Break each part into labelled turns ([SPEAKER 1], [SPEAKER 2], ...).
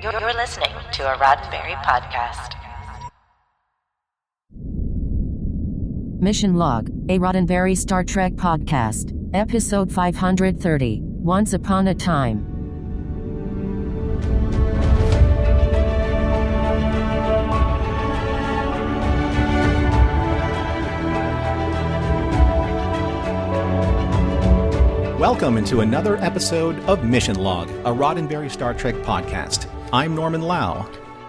[SPEAKER 1] You're listening to a Roddenberry podcast.
[SPEAKER 2] Mission Log, a Roddenberry Star Trek podcast, episode 530, Once Upon a Time.
[SPEAKER 3] Welcome into another episode of Mission Log, a Roddenberry Star Trek podcast. I'm Norman Lau.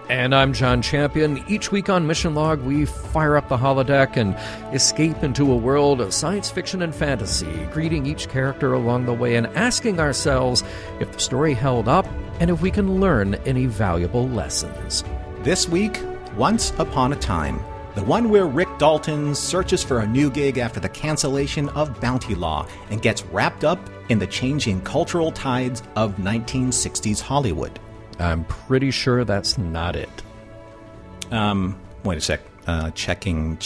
[SPEAKER 4] And I'm John Champion. Each week on Mission Log, we fire up the holodeck and escape into a world of science fiction and fantasy, greeting each character along the way and asking ourselves if the story held up and if we can learn any valuable lessons.
[SPEAKER 3] This week, Once Upon a Time, the one where Rick Dalton searches for a new gig after the cancellation of Bounty Law and gets wrapped up in the changing cultural tides of 1960s Hollywood.
[SPEAKER 4] I'm pretty sure that's not it.
[SPEAKER 3] Wait a sec. Checking.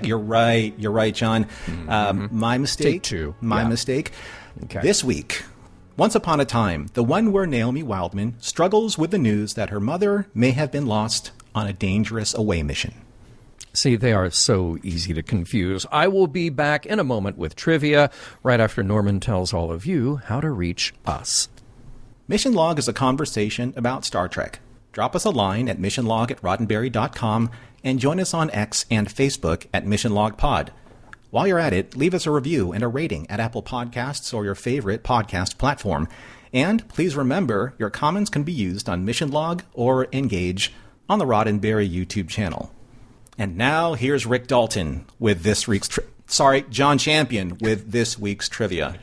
[SPEAKER 3] You're right, John. My mistake.
[SPEAKER 4] Take two.
[SPEAKER 3] My mistake.
[SPEAKER 4] Okay.
[SPEAKER 3] This week, Once Upon a Time, the one where Naomi Wildman struggles with the news that her mother may have been lost on a dangerous away mission.
[SPEAKER 4] See, they are so easy to confuse. I will be back in a moment with trivia right after Norman tells all of you how to reach us.
[SPEAKER 3] Mission Log is a conversation about Star Trek. Drop us a line at missionlog@roddenberry.com and join us on X and Facebook at Mission Log Pod. While you're at it, leave us a review and a rating at Apple Podcasts or your favorite podcast platform. And please remember, your comments can be used on Mission Log or Engage on the Roddenberry YouTube channel. And now, here's Rick Dalton with this week's John Champion with this week's trivia.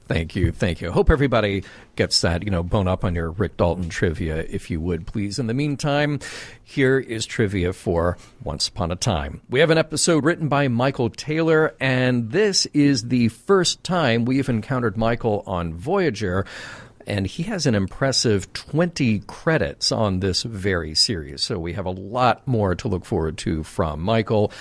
[SPEAKER 4] Thank you. Hope everybody gets that, bone up on your Rick Dalton trivia, if you would, please. In the meantime, here is trivia for Once Upon a Time. We have an episode written by Michael Taylor, and this is the first time we've encountered Michael on Voyager. And he has an impressive 20 credits on this very series. So we have a lot more to look forward to from Michael.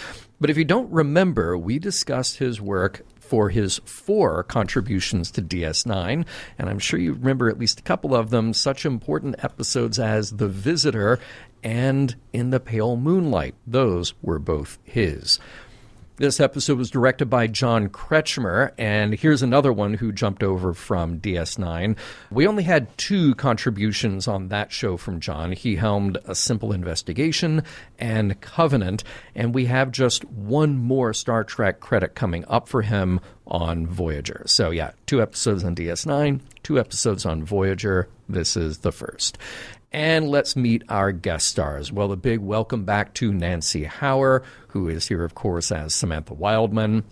[SPEAKER 4] But if you don't remember, we discussed his work for his 4 contributions to DS9. And I'm sure you remember at least a couple of them, such important episodes as The Visitor and In the Pale Moonlight. Those were both his. This episode was directed by John Kretschmer, and here's another one who jumped over from DS9. We only had 2 contributions on that show from John. He helmed A Simple Investigation and Covenant, and we have just one more Star Trek credit coming up for him on Voyager. So yeah, 2 episodes on DS9, 2 episodes on Voyager. This is the first. And let's meet our guest stars. Well, a big welcome back to Nancy Hauer, who is here, of course, as Samantha Wildman.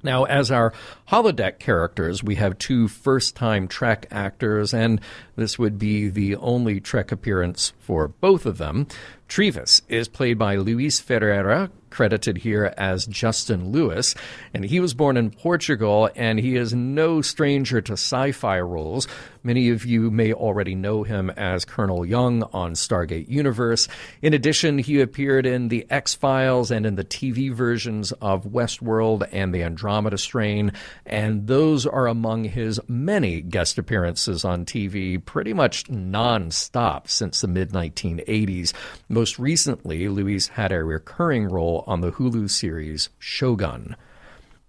[SPEAKER 4] Now, as our holodeck characters, we have 2 first-time Trek actors, and this would be the only Trek appearance for both of them. Trevis is played by Luis Ferreira, credited here as Justin Lewis, and he was born in Portugal, and he is no stranger to sci-fi roles. Many of you may already know him as Colonel Young on Stargate Universe. In addition, he appeared in The X-Files and in the TV versions of Westworld and The Andromeda Strain, and those are among his many guest appearances on TV, pretty much non-stop since the mid-1980s. Most recently, Luis had a recurring role on the Hulu series Shogun.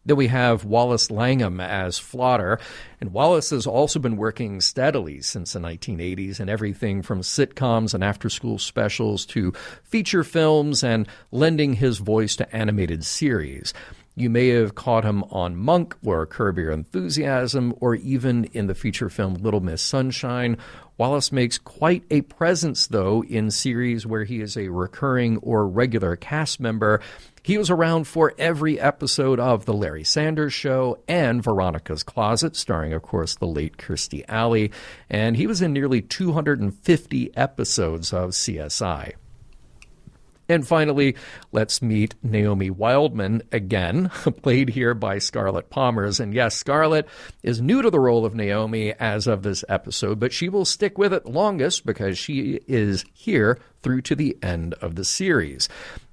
[SPEAKER 4] Then we have Wallace Langham as Flaughter, and Wallace has also been working steadily since the 1980s in everything from sitcoms and after-school specials to feature films and lending his voice to animated series. You may have caught him on Monk or Curb Your Enthusiasm, or even in the feature film Little Miss Sunshine. Wallace makes quite a presence, though, in series where he is a recurring or regular cast member. He was around for every episode of The Larry Sanders Show and Veronica's Closet, starring, of course, the late Kirstie Alley, and he was in nearly 250 episodes of CSI. And finally, let's meet Naomi Wildman again, played here by Scarlett Palmers. And yes, Scarlett is new to the role of Naomi as of this episode, but she will stick with it longest because she is here through to the end of the series.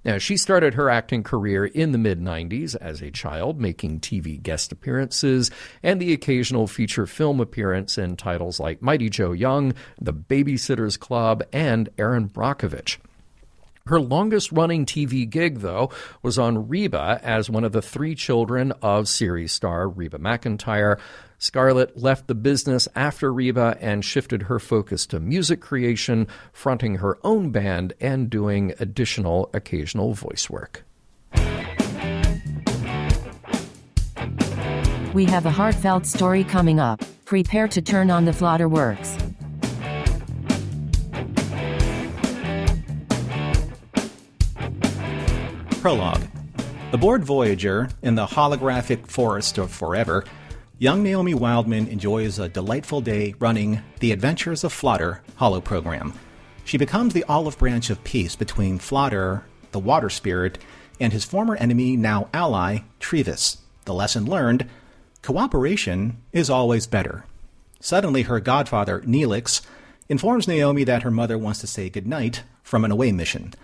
[SPEAKER 4] Now, she started her acting career in the mid-90s as a child, making TV guest appearances and the occasional feature film appearance in titles like Mighty Joe Young, The Babysitter's Club, and Erin Brockovich. Her longest-running TV gig, though, was on Reba as one of the 3 children of series star Reba McEntire. Scarlett left the business after Reba and shifted her focus to music creation, fronting her own band and doing additional occasional voice work.
[SPEAKER 2] We have a heartfelt story coming up. Prepare to turn on the Flutter Works.
[SPEAKER 3] Prologue. Aboard Voyager, in the holographic forest of forever, young Naomi Wildman enjoys a delightful day running the Adventures of Flutter holo program. She becomes the olive branch of peace between Flutter, the water spirit, and his former enemy, now ally, Trevis. The lesson learned: cooperation is always better. Suddenly, her godfather, Neelix, informs Naomi that her mother wants to say goodnight from an away mission.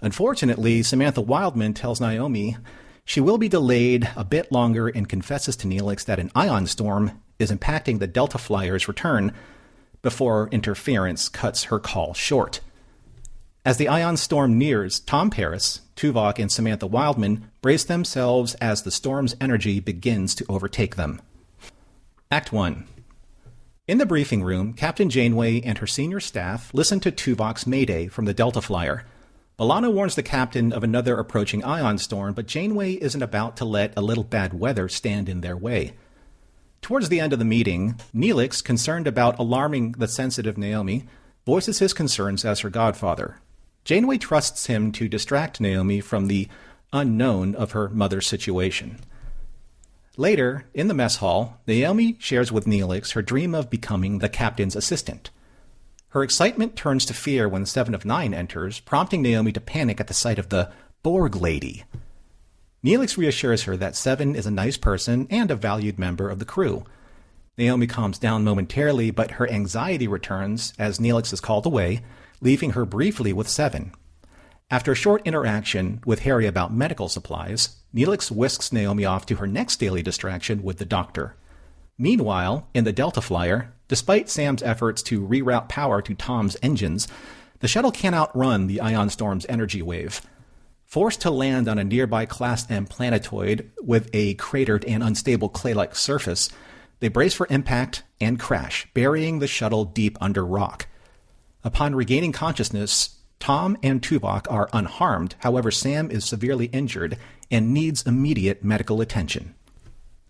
[SPEAKER 3] Unfortunately, Samantha Wildman tells Naomi she will be delayed a bit longer and confesses to Neelix that an ion storm is impacting the Delta Flyer's return before interference cuts her call short. As the ion storm nears, Tom Paris, Tuvok, and Samantha Wildman brace themselves as the storm's energy begins to overtake them. Act 1. In the briefing room, Captain Janeway and her senior staff listen to Tuvok's mayday from the Delta Flyer. B'Elanna warns the captain of another approaching ion storm, but Janeway isn't about to let a little bad weather stand in their way. Towards the end of the meeting, Neelix, concerned about alarming the sensitive Naomi, voices his concerns as her godfather. Janeway trusts him to distract Naomi from the unknown of her mother's situation. Later, in the mess hall, Naomi shares with Neelix her dream of becoming the captain's assistant. Her excitement turns to fear when 7 of 9 enters, prompting Naomi to panic at the sight of the Borg lady. Neelix reassures her that 7 is a nice person and a valued member of the crew. Naomi calms down momentarily, but her anxiety returns as Neelix is called away, leaving her briefly with 7. After a short interaction with Harry about medical supplies, Neelix whisks Naomi off to her next daily distraction with the doctor. Meanwhile, in the Delta Flyer, despite Sam's efforts to reroute power to Tom's engines, the shuttle can't outrun the ion storm's energy wave. Forced to land on a nearby Class M planetoid with a cratered and unstable clay-like surface, they brace for impact and crash, burying the shuttle deep under rock. Upon regaining consciousness, Tom and Tuvok are unharmed. However, Sam is severely injured and needs immediate medical attention.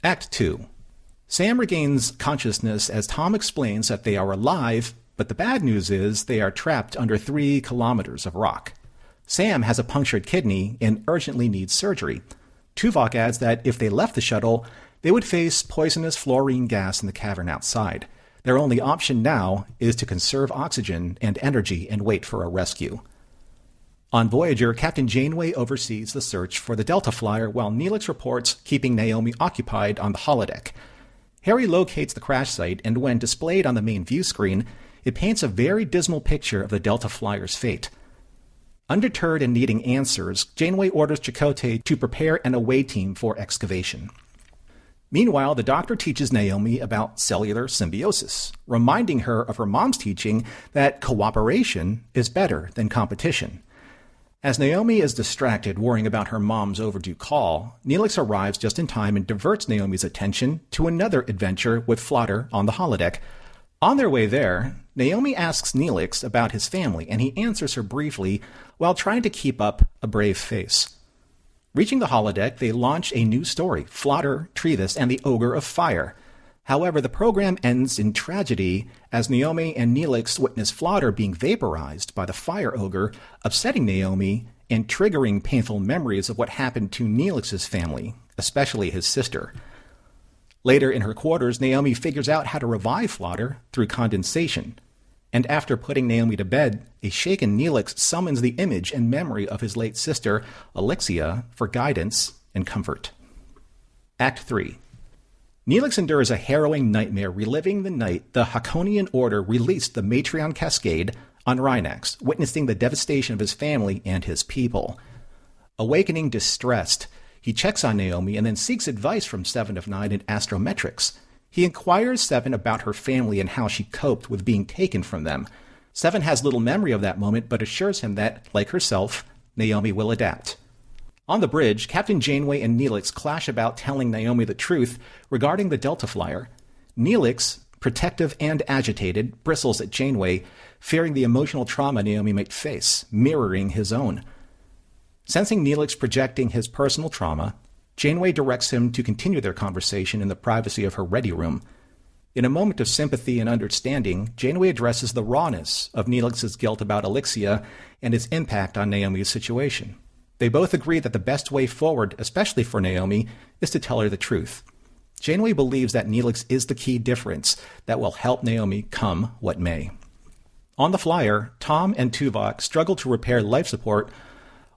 [SPEAKER 3] Act 2. Sam regains consciousness as Tom explains that they are alive, but the bad news is they are trapped under 3 kilometers of rock. Sam has a punctured kidney and urgently needs surgery. Tuvok adds that if they left the shuttle, they would face poisonous fluorine gas in the cavern outside. Their only option now is to conserve oxygen and energy and wait for a rescue. On Voyager, Captain Janeway oversees the search for the Delta Flyer while Neelix reports keeping Naomi occupied on the holodeck. Harry locates the crash site, and when displayed on the main view screen, it paints a very dismal picture of the Delta Flyer's fate. Undeterred and needing answers, Janeway orders Chakotay to prepare an away team for excavation. Meanwhile, the doctor teaches Naomi about cellular symbiosis, reminding her of her mom's teaching that cooperation is better than competition. As Naomi is distracted worrying about her mom's overdue call, Neelix arrives just in time and diverts Naomi's attention to another adventure with Flutter on the holodeck. On their way there, Naomi asks Neelix about his family, and he answers her briefly while trying to keep up a brave face. Reaching the holodeck, they launch a new story, Flutter, Trevis, and the Ogre of Fire. However, the program ends in tragedy as Naomi and Neelix witness Flutter being vaporized by the Fire Ogre, upsetting Naomi and triggering painful memories of what happened to Neelix's family, especially his sister. Later in her quarters, Naomi figures out how to revive Flutter through condensation. And after putting Naomi to bed, a shaken Neelix summons the image and memory of his late sister, Alexia, for guidance and comfort. Act 3. Neelix endures a harrowing nightmare reliving the night the Hakonian Order released the Matreon Cascade on Rhinax, witnessing the devastation of his family and his people. Awakening distressed, he checks on Naomi and then seeks advice from Seven of Nine in astrometrics. He inquires Seven about her family and how she coped with being taken from them. Seven has little memory of that moment, but assures him that, like herself, Naomi will adapt. On the bridge, Captain Janeway and Neelix clash about telling Naomi the truth regarding the Delta Flyer. Neelix, protective and agitated, bristles at Janeway, fearing the emotional trauma Naomi might face, mirroring his own. Sensing Neelix projecting his personal trauma, Janeway directs him to continue their conversation in the privacy of her ready room. In a moment of sympathy and understanding, Janeway addresses the rawness of Neelix's guilt about Alexia and its impact on Naomi's situation. They both agree that the best way forward, especially for Naomi, is to tell her the truth. Janeway believes that Neelix is the key difference that will help Naomi come what may. On the flyer, Tom and Tuvok struggle to repair life support,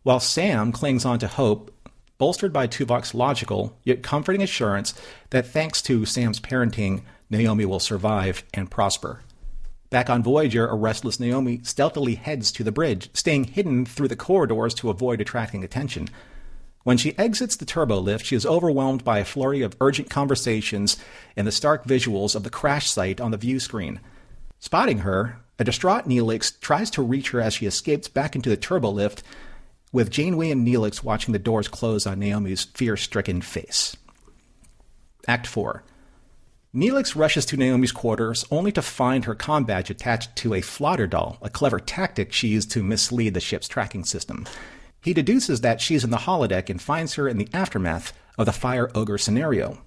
[SPEAKER 3] while Sam clings on to hope, bolstered by Tuvok's logical yet comforting assurance that thanks to Sam's parenting, Naomi will survive and prosper. Back on Voyager, a restless Naomi stealthily heads to the bridge, staying hidden through the corridors to avoid attracting attention. When she exits the turbo lift, she is overwhelmed by a flurry of urgent conversations and the stark visuals of the crash site on the view screen. Spotting her, a distraught Neelix tries to reach her as she escapes back into the turbo lift, with Janeway and Neelix watching the doors close on Naomi's fear-stricken face. Act 4. Neelix rushes to Naomi's quarters, only to find her comm badge attached to a flotter doll, a clever tactic she used to mislead the ship's tracking system. He deduces that she's in the holodeck and finds her in the aftermath of the Fire Ogre scenario.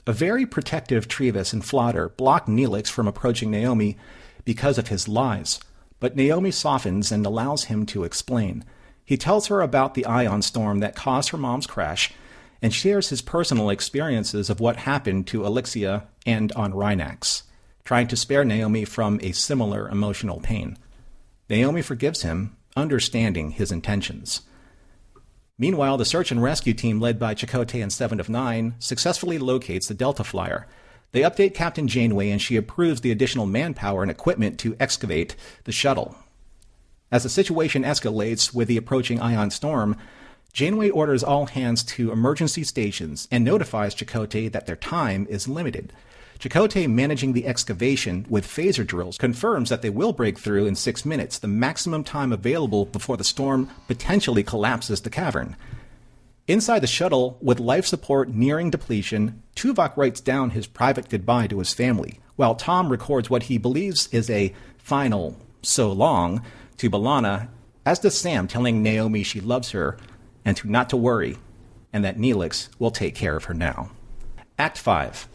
[SPEAKER 3] A very protective Trevis and Flotter block Neelix from approaching Naomi because of his lies, but Naomi softens and allows him to explain. He tells her about the ion storm that caused her mom's crash and shares his personal experiences of what happened to Alexia and on Rhinax, trying to spare Naomi from a similar emotional pain. Naomi forgives him, understanding his intentions. Meanwhile, the search and rescue team led by Chakotay and Seven of Nine successfully locates the Delta Flyer. They update Captain Janeway and she approves the additional manpower and equipment to excavate the shuttle. As the situation escalates with the approaching ion storm, Janeway orders all hands to emergency stations and notifies Chakotay that their time is limited. Chakotay, managing the excavation with phaser drills, confirms that they will break through in 6 minutes, the maximum time available before the storm potentially collapses the cavern. Inside the shuttle, with life support nearing depletion, Tuvok writes down his private goodbye to his family, while Tom records what he believes is a final so long to B'Elanna, as does Sam telling Naomi she loves her and to not to worry, and that Neelix will take care of her now. Act 5.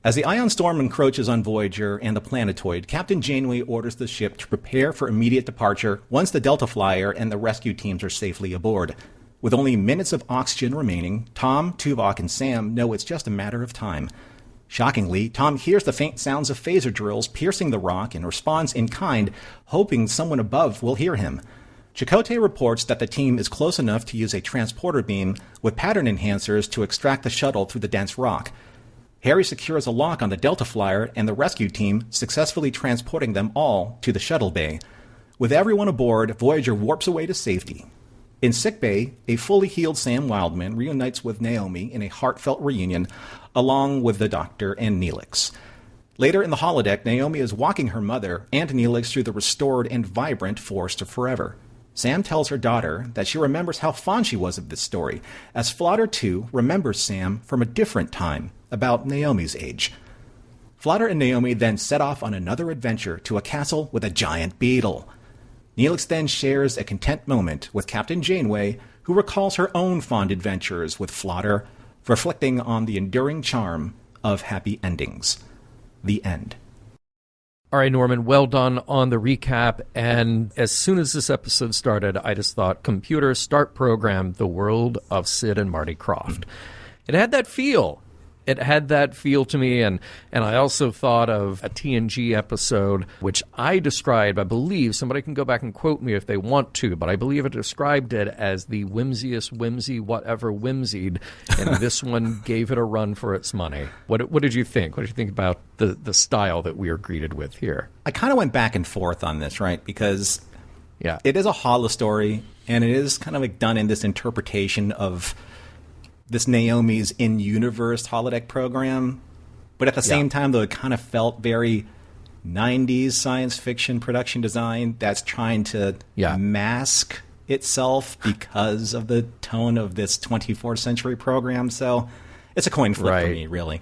[SPEAKER 3] As the ion storm encroaches on Voyager and the planetoid, Captain Janeway orders the ship to prepare for immediate departure once the Delta Flyer and the rescue teams are safely aboard. With only minutes of oxygen remaining, Tom, Tuvok, and Sam know it's just a matter of time. Shockingly, Tom hears the faint sounds of phaser drills piercing the rock and responds in kind, hoping someone above will hear him. Chakotay reports that the team is close enough to use a transporter beam with pattern enhancers to extract the shuttle through the dense rock. Harry secures a lock on the Delta Flyer and the rescue team, successfully transporting them all to the shuttle bay. With everyone aboard, Voyager warps away to safety. In sickbay, a fully healed Sam Wildman reunites with Naomi in a heartfelt reunion, along with the Doctor and Neelix. Later in the holodeck, Naomi is walking her mother and Neelix through the restored and vibrant Forest of Forever. Sam tells her daughter that she remembers how fond she was of this story, as Flotter too remembers Sam from a different time, about Naomi's age. Flotter and Naomi then set off on another adventure to a castle with a giant beetle. Neelix then shares a content moment with Captain Janeway, who recalls her own fond adventures with Flotter, reflecting on the enduring charm of happy endings. The end.
[SPEAKER 4] All right, Norman, well done on the recap. And as soon as this episode started, I just thought, computer, start program The World of Sid and Marty Krofft. It had that feel. It had that feel to me, and I also thought of a TNG episode, which I described, I believe, somebody can go back and quote me if they want to, but I believe it described it as the whimsiest whimsy whatever whimsied, and this one gave it a run for its money. What did you think? What did you think about the style that we are greeted with here?
[SPEAKER 3] I kind of went back and forth on this, right? Because it is a holo story, and it is kind of like done in this interpretation of this Naomi's in-universe holodeck program. But at the same time, though, it kind of felt very 90s science fiction production design that's trying to mask itself because of the tone of this 24th century program. So it's a coin flip for me, really.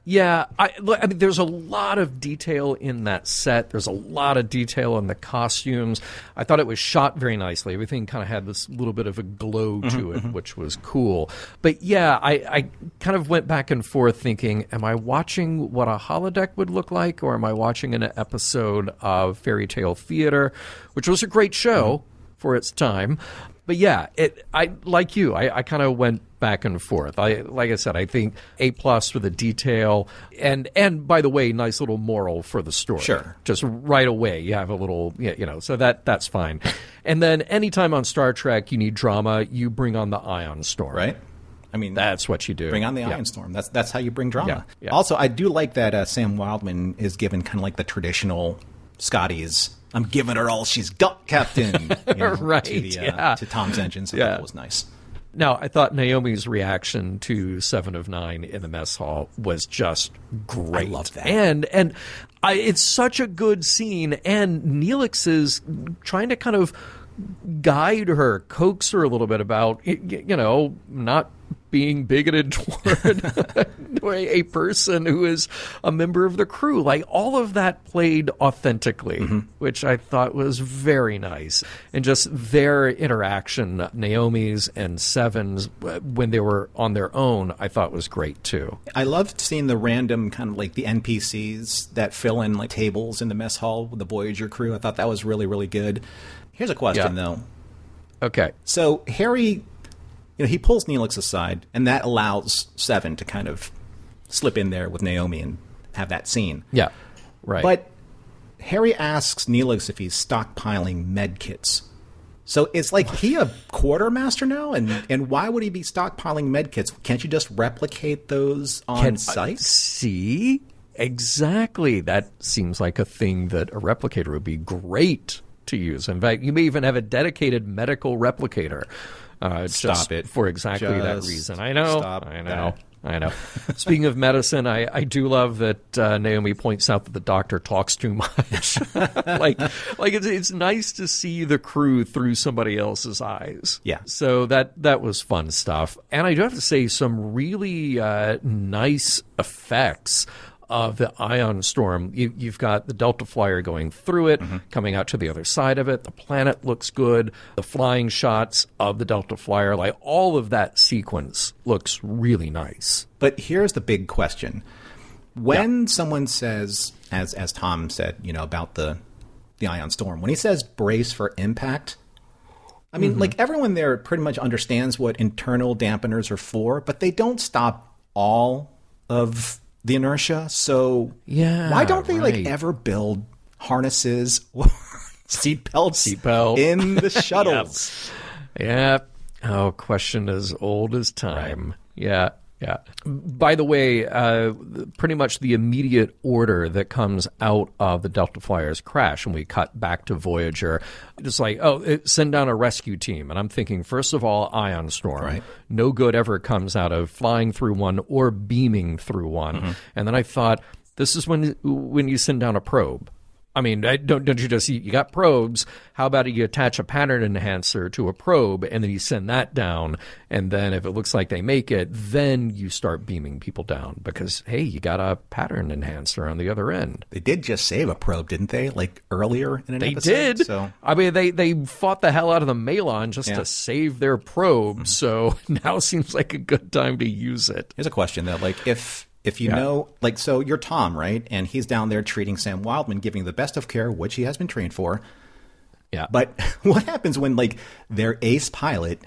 [SPEAKER 4] Yeah, I mean, there's a lot of detail in that set. There's a lot of detail in the costumes. I thought it was shot very nicely. Everything kind of had this little bit of a glow to it, which was cool. But yeah, I kind of went back and forth thinking, am I watching what a holodeck would look like, or am I watching an episode of Fairytale Theater, which was a great show for its time. But yeah, I like you. I kind of went back and forth. Like I said, I think A+ for the detail, and by the way, nice little moral for the story.
[SPEAKER 3] Sure,
[SPEAKER 4] just right away you have a little, so that's fine. And then anytime on Star Trek you need drama, you bring on the Ion Storm,
[SPEAKER 3] right? I mean,
[SPEAKER 4] that's what you do.
[SPEAKER 3] Bring on the Ion Storm. That's how you bring drama.
[SPEAKER 4] Yeah.
[SPEAKER 3] Also, I do like that Sam Wildman is given kind of like the traditional Scotty's "I'm giving her all she's got, Captain,"
[SPEAKER 4] right?
[SPEAKER 3] To Tom's engine. So that was nice.
[SPEAKER 4] Now, I thought Naomi's reaction to 7 of 9 in the mess hall was just great.
[SPEAKER 3] I love that.
[SPEAKER 4] And it's such a good scene. And Neelix is trying to kind of guide her, coax her a little bit about, not being bigoted toward a person who is a member of the crew. Like, all of that played authentically, which I thought was very nice. And just their interaction, Naomi's and Seven's, when they were on their own, I thought was great too.
[SPEAKER 3] I loved seeing the random kind of like the NPCs that fill in like tables in the mess hall with the Voyager crew. I thought that was really, really good. Here's a question, though.
[SPEAKER 4] Okay.
[SPEAKER 3] So Harry, he pulls Neelix aside, and that allows Seven to kind of slip in there with Naomi and have that scene.
[SPEAKER 4] Yeah, right.
[SPEAKER 3] But Harry asks Neelix if he's stockpiling med kits. So it's like he a quartermaster now? And why would he be stockpiling med kits? Can't you just replicate those on site?
[SPEAKER 4] See? Exactly. That seems like a thing that a replicator would be great to use. In fact, you may even have a dedicated medical replicator.
[SPEAKER 3] Stop it.
[SPEAKER 4] For exactly that reason. I know. I know. Speaking of medicine, I do love that Naomi points out that the doctor talks too much. like it's nice to see the crew through somebody else's eyes.
[SPEAKER 3] Yeah.
[SPEAKER 4] So that was fun stuff. And I do have to say, some really nice effects of the Ion Storm. You've got the Delta Flyer going through it, coming out to the other side of it. The planet looks good. The flying shots of the Delta Flyer, like all of that sequence looks really nice.
[SPEAKER 3] But here's the big question. When someone says, as Tom said, about the Ion Storm, when he says brace for impact, I mean, like everyone there pretty much understands what internal dampeners are for, but they don't stop all of the inertia. So why don't they like ever build harnesses or seatbelts in the shuttles?
[SPEAKER 4] Yeah. Oh, question as old as time. Right. Yeah. By the way, pretty much the immediate order that comes out of the Delta Flyer's crash when we cut back to Voyager, it's like, send down a rescue team. And I'm thinking, first of all, Ion Storm.
[SPEAKER 3] Right.
[SPEAKER 4] No good ever comes out of flying through one or beaming through one. And then I thought, this is when you send down a probe. I mean, don't you just, you got probes. How about you attach a pattern enhancer to a probe and then you send that down, and then if it looks like they make it, then you start beaming people down because, hey, you got a pattern enhancer on the other end.
[SPEAKER 3] They did just save a probe, didn't they? Like earlier in an episode?
[SPEAKER 4] They did.
[SPEAKER 3] So.
[SPEAKER 4] I mean, they fought the hell out of the Malon just to save their probe, so now seems like a good time to use it.
[SPEAKER 3] Here's a question, though. Like, if you know, like, so you're Tom, right? And he's down there treating Sam Wildman, giving the best of care, which he has been trained for.
[SPEAKER 4] Yeah.
[SPEAKER 3] But what happens when, like, their ace pilot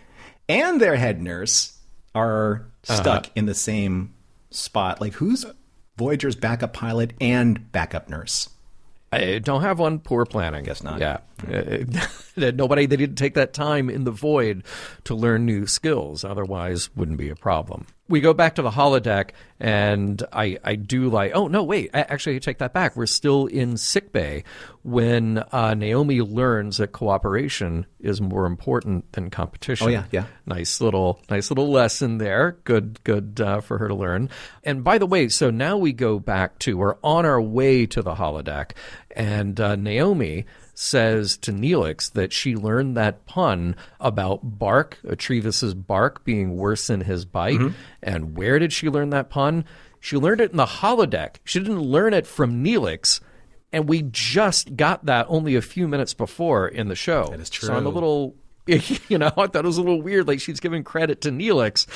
[SPEAKER 3] and their head nurse are stuck in the same spot. Like, who's Voyager's backup pilot and backup nurse?
[SPEAKER 4] I don't have one. Poor planning.
[SPEAKER 3] Guess not.
[SPEAKER 4] Yeah. They didn't take that time in the void to learn new skills. Otherwise, wouldn't be a problem. We go back to the holodeck, and I do like, oh, no, wait. Actually, I take that back. We're still in sickbay when Naomi learns that cooperation is more important than competition.
[SPEAKER 3] Oh, yeah.
[SPEAKER 4] Nice little lesson there. Good for her to learn. And by the way, so now we go back to, we're on our way to the holodeck, and Naomi says to Neelix that she learned that pun about bark, Atrevis's bark being worse than his bite. Mm-hmm. And where did she learn that pun? She learned it in the holodeck. She didn't learn it from Neelix. And we just got that only a few minutes before in the show.
[SPEAKER 3] That is true.
[SPEAKER 4] So I'm a little, I thought it was a little weird. Like, she's giving credit to Neelix.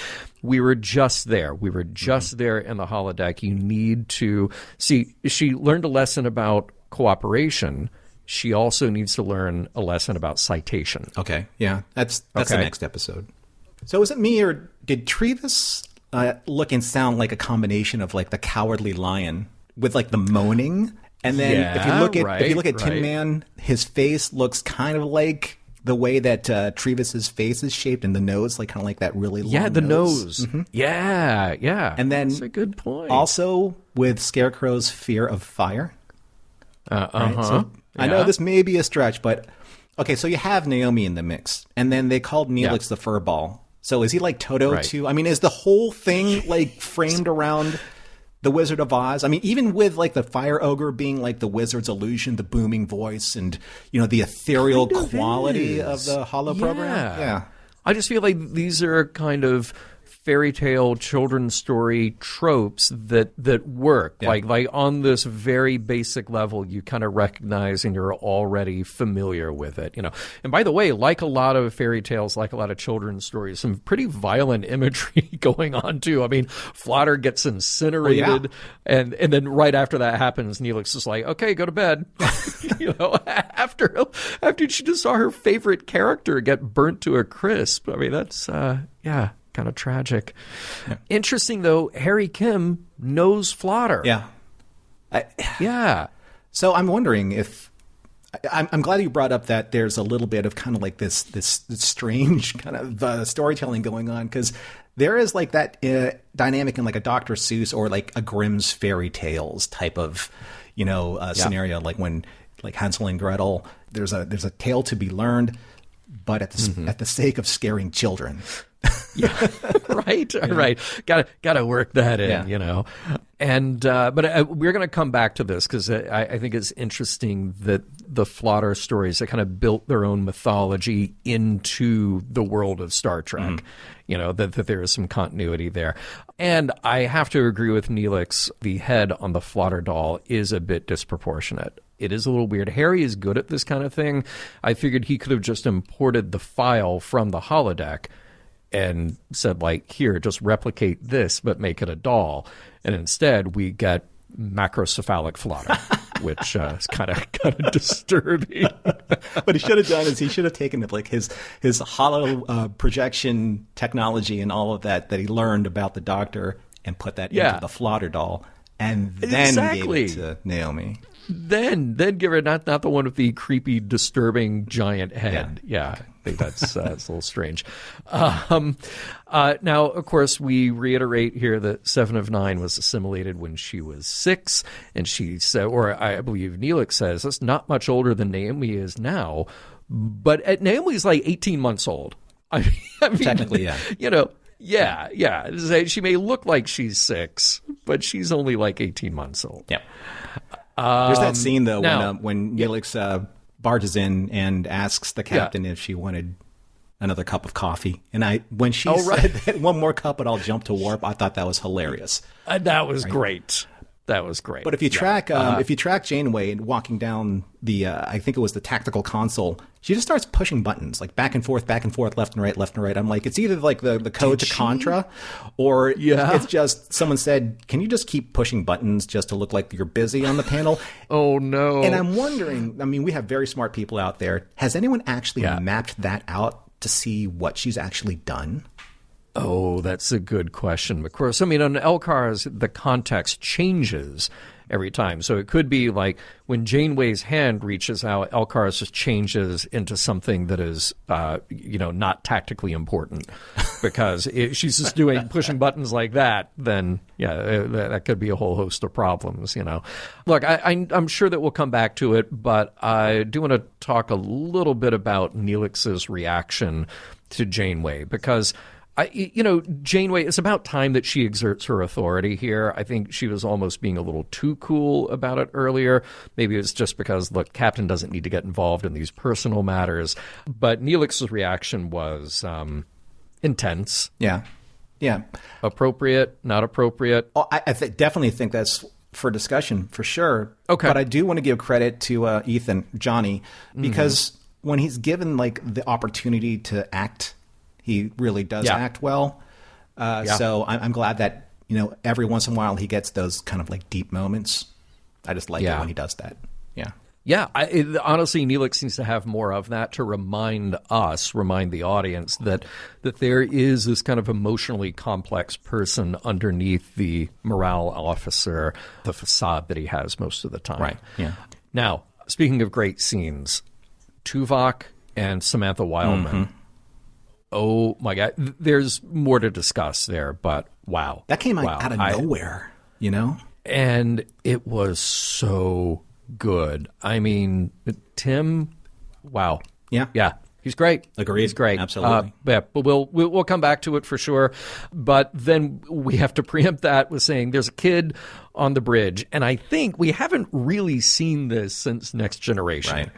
[SPEAKER 4] We were just there. We were just there in the holodeck. You need to see, she learned a lesson about cooperation. She also needs to learn a lesson about citation.
[SPEAKER 3] Okay, yeah. That's the next episode. So is it me, or did Trevis look and sound like a combination of like the Cowardly Lion with like the moaning? And then if you look at Tin Man, his face looks kind of like the way that Trevis's face is shaped, and the nose, like kind of like that really long
[SPEAKER 4] the
[SPEAKER 3] nose.
[SPEAKER 4] Mm-hmm. Yeah.
[SPEAKER 3] And then
[SPEAKER 4] that's a good point.
[SPEAKER 3] Also with Scarecrow's fear of fire. Right? So, I know this may be a stretch, but okay, so you have Naomi in the mix, and then they called Neelix the furball. So is he like Toto too? I mean, is the whole thing like framed around the Wizard of Oz? I mean, even with like the fire ogre being like the wizard's illusion, the booming voice, and the ethereal quality of the holo program. Yeah.
[SPEAKER 4] I just feel like these are kind of fairy tale children's story tropes that work.
[SPEAKER 3] Yeah.
[SPEAKER 4] Like on this very basic level, you kind of recognize and you're already familiar with it, And by the way, like a lot of fairy tales, like a lot of children's stories, some pretty violent imagery going on too. I mean, Flotter gets incinerated, and then right after that happens, Neelix is like, okay, go to bed. After she just saw her favorite character get burnt to a crisp. I mean, that's kind of tragic. Yeah. Interesting, though, Harry Kim knows Flotter.
[SPEAKER 3] Yeah. So I'm wondering if I'm glad you brought up that there's a little bit of kind of like this strange kind of storytelling going on, because there is like that dynamic in like a Dr. Seuss or like a Grimm's fairy tales type of scenario, like when like Hansel and Gretel, there's a tale to be learned, but at the sake of scaring children.
[SPEAKER 4] Yeah, right. Gotta work that in, And but we're going to come back to this because I think it's interesting that the Flotter stories that kind of built their own mythology into the world of Star Trek. That there is some continuity there. And I have to agree with Neelix. The head on the Flotter doll is a bit disproportionate. It is a little weird. Harry is good at this kind of thing. I figured he could have just imported the file from the holodeck and said, like, here, just replicate this, but make it a doll. And instead, we get macrocephalic Flotter, which is kind of disturbing.
[SPEAKER 3] What he should have done is he should have taken like his holo projection technology and all of that he learned about the Doctor and put that into the Flotter doll, and then gave it to Naomi.
[SPEAKER 4] Then give her not the one with the creepy, disturbing giant head. Yeah. I think that's a little strange. Now, of course, we reiterate here that 7 of 9 was assimilated when she was 6, and she said, or I believe Neelix says, that's not much older than Naomi is now, but Naomi's like 18 months old. I mean,
[SPEAKER 3] technically, yeah.
[SPEAKER 4] Yeah. She may look like she's 6, but she's only like 18 months old.
[SPEAKER 3] Yeah. There's that scene, though, when Neelix barges in and asks the captain if she wanted another cup of coffee. And when she said that, one more cup and I'll jump to warp, I thought that was hilarious.
[SPEAKER 4] That was great. That was great.
[SPEAKER 3] But if you track Janeway walking down the, I think it was the tactical console, she just starts pushing buttons, like back and forth, left and right. I'm like, it's either like the code to Contra, or it's just someone said, can you just keep pushing buttons just to look like you're busy on the panel?
[SPEAKER 4] Oh, no.
[SPEAKER 3] And I'm wondering, I mean, we have very smart people out there. Has anyone actually mapped that out to see what she's actually done?
[SPEAKER 4] Oh, that's a good question. Of course, I mean, on Elcars, the context changes every time. So it could be like when Janeway's hand reaches out, Elcars just changes into something that is, not tactically important. Because if she's just pushing buttons like that, then, that could be a whole host of problems, Look, I'm sure that we'll come back to it, but I do want to talk a little bit about Neelix's reaction to Janeway, because Janeway, it's about time that she exerts her authority here. I think she was almost being a little too cool about it earlier. Maybe it's just because, look, Captain doesn't need to get involved in these personal matters. But Neelix's reaction was intense.
[SPEAKER 3] Yeah.
[SPEAKER 4] Appropriate, not appropriate.
[SPEAKER 3] Oh, I definitely think that's for discussion, for sure.
[SPEAKER 4] Okay.
[SPEAKER 3] But I do want to give credit to Johnny, because when he's given, the opportunity to act, he really does act well. So I'm glad that, every once in a while he gets those kind of deep moments. I just like it when he does that. Yeah.
[SPEAKER 4] Yeah. Honestly, Neelix seems to have more of that to remind the audience that there is this kind of emotionally complex person underneath the morale officer, the facade that he has most of the time.
[SPEAKER 3] Right. Yeah.
[SPEAKER 4] Now, speaking of great scenes, Tuvok and Samantha Wildman. Oh, my God. There's more to discuss there, but wow.
[SPEAKER 3] That came out of nowhere,
[SPEAKER 4] And it was so good. I mean, Tim, wow.
[SPEAKER 3] Yeah.
[SPEAKER 4] Yeah. He's great.
[SPEAKER 3] Agreed.
[SPEAKER 4] He's great.
[SPEAKER 3] Absolutely.
[SPEAKER 4] But we'll come back to it for sure. But then we have to preempt that with saying there's a kid on the bridge. And I think we haven't really seen this since Next Generation.
[SPEAKER 3] Right.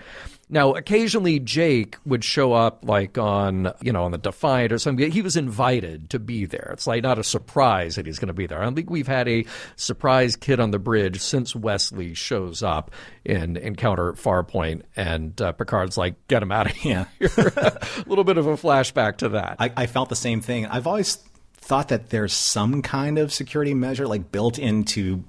[SPEAKER 4] Now, occasionally Jake would show up on the Defiant or something. He was invited to be there. It's not a surprise that he's going to be there. I don't think we've had a surprise kid on the bridge since Wesley shows up in Encounter at Farpoint, and Picard's like, get him out of here. A little bit of a flashback to that.
[SPEAKER 3] I felt the same thing. I've always thought that there's some kind of security measure built into,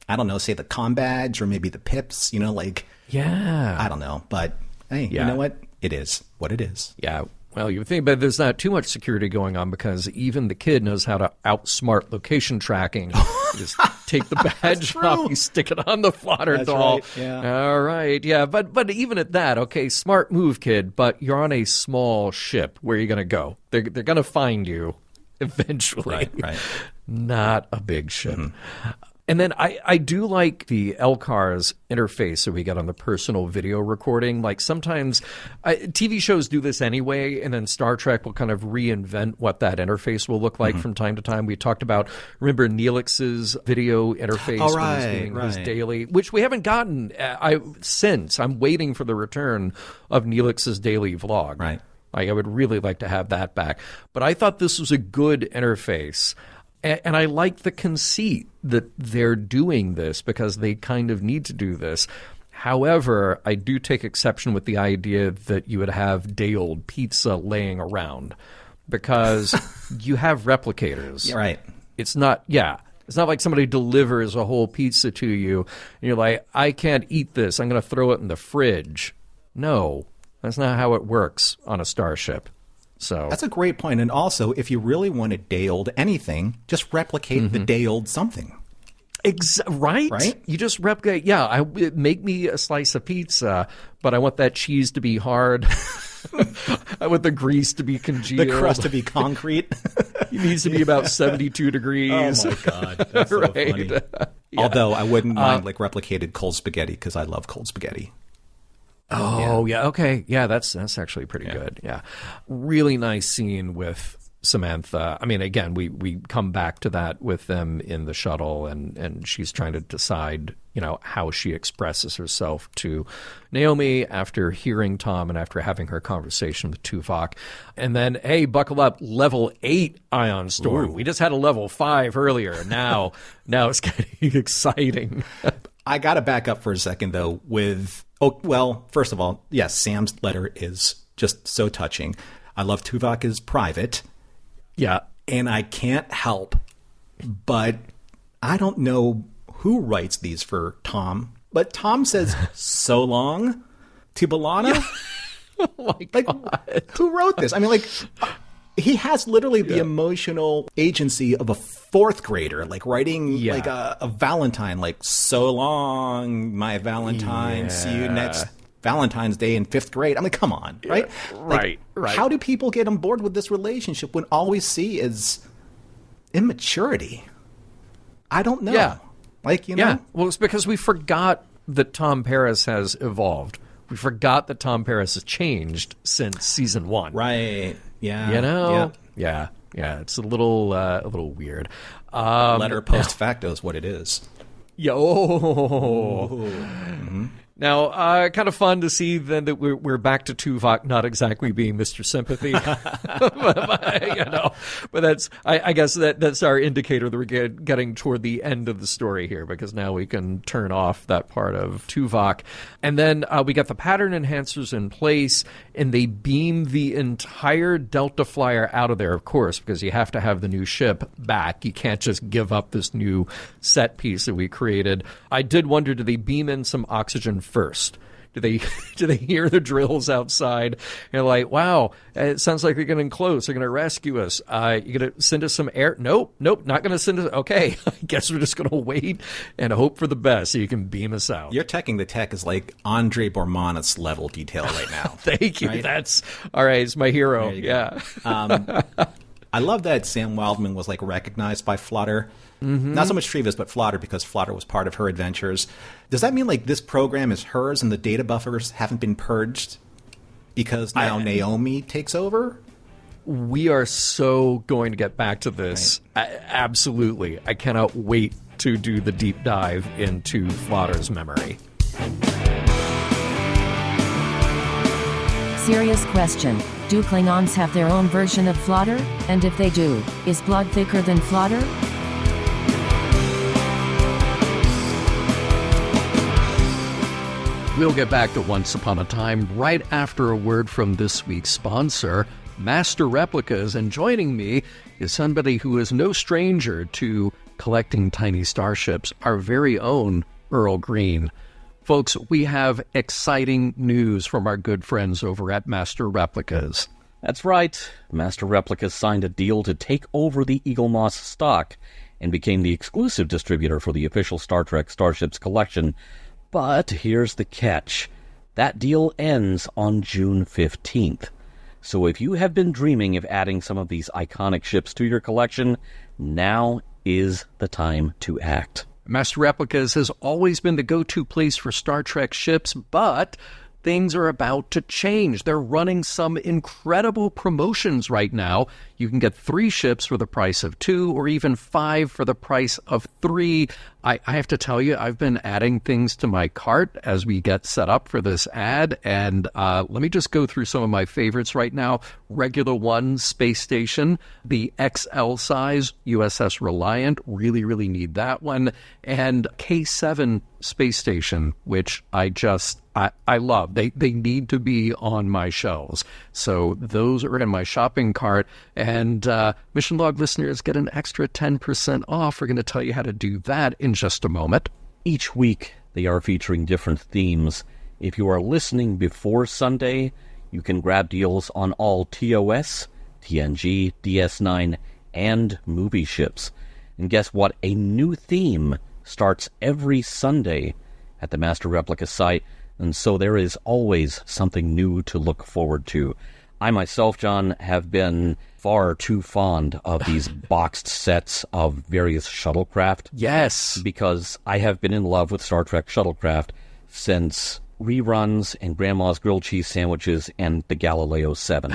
[SPEAKER 3] I don't know, say the comm badge or maybe the pips,
[SPEAKER 4] Yeah.
[SPEAKER 3] I don't know, but hey, you know what? It is what it is.
[SPEAKER 4] Yeah. Well, you would think, but there's not too much security going on because even the kid knows how to outsmart location tracking. You just take the badge off, you stick it on the fodder doll.
[SPEAKER 3] Right, yeah.
[SPEAKER 4] All right. Yeah. But even at that, okay, smart move, kid, but you're on a small ship. Where are you going to go? They're going to find you eventually.
[SPEAKER 3] Right.
[SPEAKER 4] Not a big ship. And then I do like the Elcars interface that we get on the personal video recording. Sometimes TV shows do this anyway, and then Star Trek will kind of reinvent what that interface will look like from time to time. We talked about, remember Neelix's video interface when he was doing his daily, which we haven't gotten since. I'm waiting for the return of Neelix's daily vlog.
[SPEAKER 3] Right.
[SPEAKER 4] I would really like to have that back. But I thought this was a good interface. And I like the conceit that they're doing this because they kind of need to do this. However, I do take exception with the idea that you would have day-old pizza laying around because you have replicators.
[SPEAKER 3] Yeah, right.
[SPEAKER 4] It's not like somebody delivers a whole pizza to you and you're like, I can't eat this. I'm going to throw it in the fridge. No, that's not how it works on a starship. So
[SPEAKER 3] that's a great point. And also, if you really want to day-old anything, just replicate the day-old something.
[SPEAKER 4] Right? You just replicate. Yeah, make me a slice of pizza, but I want that cheese to be hard. I want the grease to be congealed.
[SPEAKER 3] The crust to be concrete.
[SPEAKER 4] It needs to be about 72 degrees.
[SPEAKER 3] Oh, my God. That's so funny. Yeah. Although I wouldn't mind replicated cold spaghetti because I love cold spaghetti.
[SPEAKER 4] Oh, yeah. Okay. Yeah, that's actually pretty good. Yeah. Really nice scene with Samantha. I mean, again, we come back to that with them in the shuttle and she's trying to decide, how she expresses herself to Naomi after hearing Tom and after having her conversation with Tuvok. And then, hey, buckle up, level 8 ion storm. Ooh. We just had a level 5 earlier. Now it's getting exciting.
[SPEAKER 3] I got to back up for a second, though, first of all, yes, Sam's letter is just so touching. I love Tuvok is private.
[SPEAKER 4] Yeah.
[SPEAKER 3] And I can't help, but I don't know who writes these for Tom, but Tom says, so long to B'Elanna.
[SPEAKER 4] Oh my God.
[SPEAKER 3] Who wrote this? I mean, He has literally the emotional agency of a fourth grader, like writing like a Valentine, like, so long, my Valentine, see you next Valentine's Day in 5th grade. I mean, come on, right?
[SPEAKER 4] Right.
[SPEAKER 3] How do people get on board with this relationship when all we see is immaturity? I don't know.
[SPEAKER 4] Yeah.
[SPEAKER 3] Like, you know?
[SPEAKER 4] Well, it's because we forgot that Tom Paris has evolved. We forgot that Tom Paris has changed since season 1.
[SPEAKER 3] Right. Yeah.
[SPEAKER 4] You know? Yeah. It's a little weird.
[SPEAKER 3] Letter post facto is what it is. Now, kind of fun to see then that we're back to Tuvok not exactly being Mr. Sympathy, but that's I guess that's our indicator that we're getting toward the end of the story here, because now we can turn off that part of Tuvok, and then we got the pattern enhancers in place, and they beam the entire Delta Flyer out of there, of course, because you have to have the new ship back. You can't just give up this new set piece that we created. I did wonder, do they beam in some oxygen first? Do they hear the drills outside? You're like, wow, it sounds like they're getting close. They're going to rescue us. You're going to send us some air? Nope, not going to send us. Okay, I guess we're just going to wait and hope for the best so you can beam us out. Your teching the tech is like Andre Bormanis level detail right now.
[SPEAKER 4] Thank you.
[SPEAKER 3] Right?
[SPEAKER 4] That's all right. It's my hero. Yeah.
[SPEAKER 3] I love that Sam Wildman was like recognized by Flutter. Not so much Trevis, but Flutter, because Flutter was part of her adventures. Does that mean like this program is hers and the data buffers haven't been purged because now Naomi takes over?
[SPEAKER 4] We are so going to get back to this. Right. Absolutely. I cannot wait to do the deep dive into Flutter's memory.
[SPEAKER 2] Serious question. Do Klingons have their own version of Flutter? And if they do, is blood thicker than Flutter?
[SPEAKER 4] We'll get back to Once Upon a Time right after a word from this week's sponsor, Master Replicas, and joining me is somebody who is no stranger to collecting tiny starships, our very own Earl Green. Folks, we have exciting news from our good friends over at Master Replicas.
[SPEAKER 5] That's right. Master Replicas signed a deal to take over the Eagle Moss stock and became the exclusive distributor for the official Star Trek Starships collection. But here's the catch. That deal ends on June 15th. So if you have been dreaming of adding some of these iconic ships to your collection, now is the time to act.
[SPEAKER 4] Master Replicas has always been the go-to place for Star Trek ships, but things are about to change. They're running some incredible promotions right now. You can get 3 ships for the price of 2, or even 5 for the price of 3. I have to tell you, I've been adding things to my cart as we get set up for this ad, and let me just go through some of my favorites right now. Regular 1 Space Station, the XL size USS Reliant, really need that one, and K7 Space Station, which I love. They need to be on my shelves. So those are in my shopping cart, and Mission Log listeners get an extra 10% off. We're going to tell you how to do that in just a moment.
[SPEAKER 5] Each week, they are featuring different themes. If you are listening before Sunday, you can grab deals on all TOS, TNG, DS9, and movie ships. And guess what? A new theme starts every Sunday at the Master Replica site, and so there is always something new to look forward to. I myself, John, have been far too fond of these boxed sets of various shuttlecraft.
[SPEAKER 4] Yes.
[SPEAKER 5] Because I have been in love with Star Trek shuttlecraft since reruns and Grandma's grilled cheese sandwiches and the Galileo 7.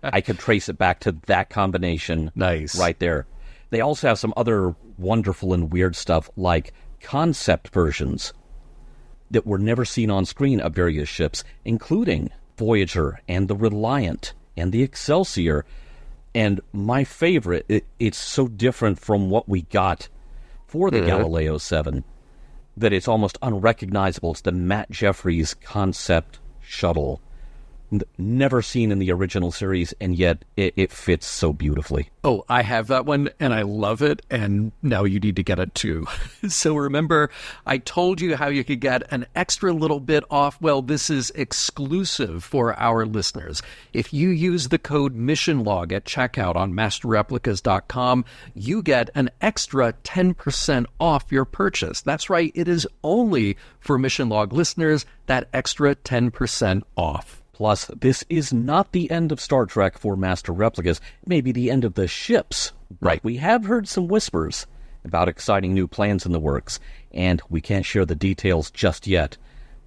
[SPEAKER 5] I could trace it back to that combination.
[SPEAKER 4] Nice.
[SPEAKER 5] Right there. They also have some other wonderful and weird stuff like concept versions that were never seen on screen of various ships, including Voyager and the Reliant and the Excelsior. And my favorite, it's so different from what we got for the Galileo 7 that it's almost unrecognizable. It's the Matt Jeffries concept shuttle. never seen in the original series, and yet it fits so beautifully.
[SPEAKER 4] Oh, I have that one, and I love it, and now you need to get it too. So remember, I told you how you could get an extra little bit off. Well, this is exclusive for our listeners. If you use the code MissionLog at checkout on MasterReplicas.com, you get an extra 10% off your purchase. That's right, it is only for Mission Log listeners, that extra 10% off.
[SPEAKER 5] Plus, this is not the end of Star Trek for Master Replicas. It may be the end of the ships.
[SPEAKER 4] Right.
[SPEAKER 5] We have heard some whispers about exciting new plans in the works, and we can't share the details just yet.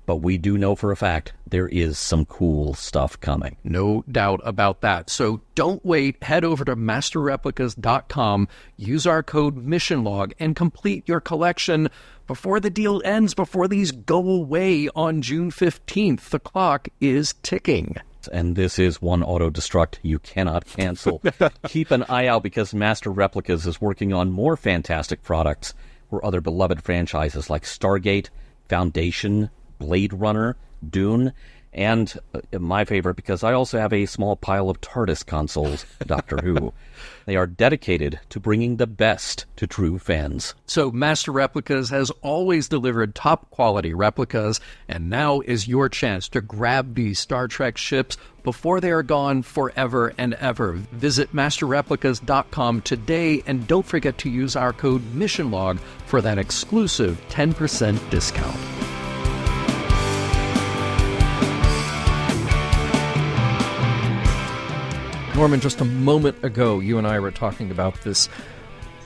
[SPEAKER 5] But we do know for a fact there is some cool stuff coming.
[SPEAKER 4] No doubt about that. So don't wait. Head over to MasterReplicas.com, use our code MissionLog, and complete your collection before the deal ends, before these go away on June 15th. The clock is ticking.
[SPEAKER 5] And this is one auto-destruct you cannot cancel. Keep an eye out, because Master Replicas is working on more fantastic products for other beloved franchises like Stargate, Foundation, Blade Runner, Dune, and my favorite, because I also have a small pile of TARDIS consoles, Doctor Who. They are dedicated to bringing the best to true fans.
[SPEAKER 4] So Master Replicas has always delivered top-quality replicas, and now is your chance to grab these Star Trek ships before they are gone forever and ever. Visit MasterReplicas.com today, and don't forget to use our code MissionLog for that exclusive 10% discount. Norman, just a moment ago, you and I were talking about this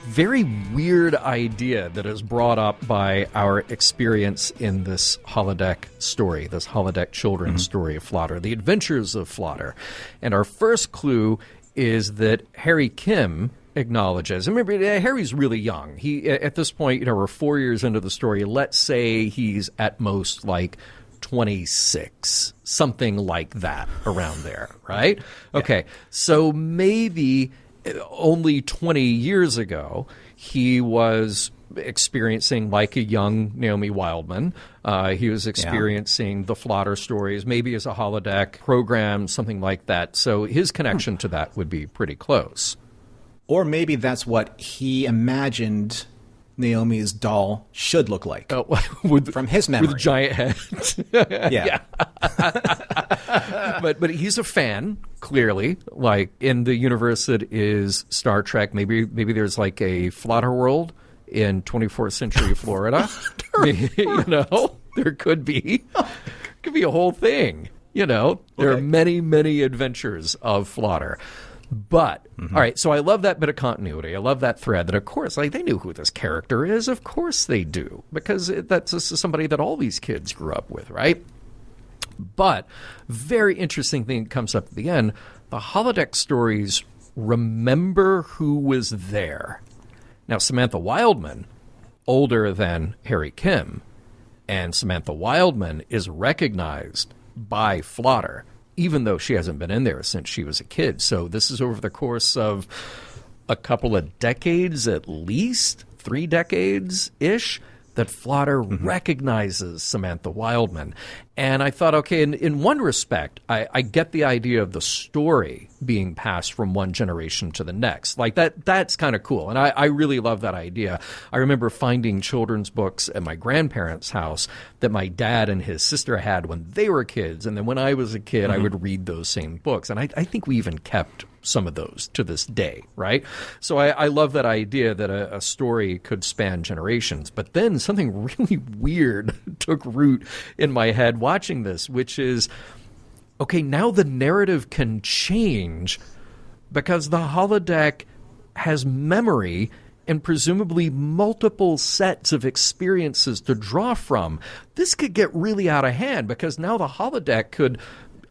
[SPEAKER 4] very weird idea that is brought up by our experience in this holodeck story, this holodeck children's story of Flotter, The Adventures of Flotter. And our first clue is that Harry Kim acknowledges, and remember, Harry's really young. He, at this point, we're 4 years into the story. Let's say he's at most like 26, something like that, around there, right? Yeah. Okay, so maybe only 20 years ago, he was experiencing like a young Naomi Wildman. He was experiencing the Flotter stories, maybe as a holodeck program, something like that. So his connection to that would be pretty close.
[SPEAKER 3] Or maybe that's what he imagined Naomi's doll should look like. From his memory.
[SPEAKER 4] With giant heads.
[SPEAKER 3] Yeah.
[SPEAKER 4] But he's a fan, clearly. Like, in the universe that is Star Trek, maybe there's like a Flotter world in 24th century Florida. There could be. Could be a whole thing. There are many, many adventures of Flotter. But, all right, so I love that bit of continuity. I love that thread that, of course, they knew who this character is. Of course they do, because that's somebody that all these kids grew up with, right? But very interesting thing that comes up at the end, the holodeck stories remember who was there. Now, Samantha Wildman, older than Harry Kim, and Samantha Wildman is recognized by Flotter, even though she hasn't been in there since she was a kid. So this is over the course of a couple of decades, at least 3 decades-ish, that Flotter recognizes Samantha Wildman. And I thought, okay, in one respect, I get the idea of the story being passed from one generation to the next. Like, that's kind of cool. And I really love that idea. I remember finding children's books at my grandparents' house that my dad and his sister had when they were kids. And then when I was a kid, I would read those same books. And I think we even kept some of those to this day, right? So I love that idea that a story could span generations. But then something really weird took root in my head watching this, which is, okay, now the narrative can change because the holodeck has memory and presumably multiple sets of experiences to draw from. This could get really out of hand because now the holodeck could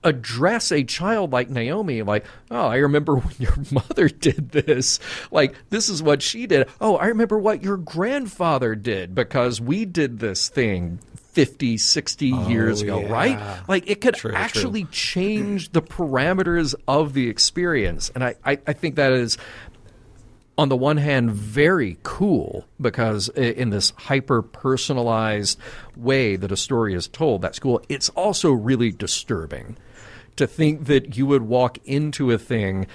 [SPEAKER 4] address a child like Naomi, like, oh, I remember when your mother did this. Like, this is what she did. Oh, I remember what your grandfather did because we did this thing 50, 60 years ago, right? Like, it could actually change the parameters of the experience. And I think that is, on the one hand, very cool because in this hyper-personalized way that a story is told, that's cool. It's also really disturbing to think that you would walk into a thing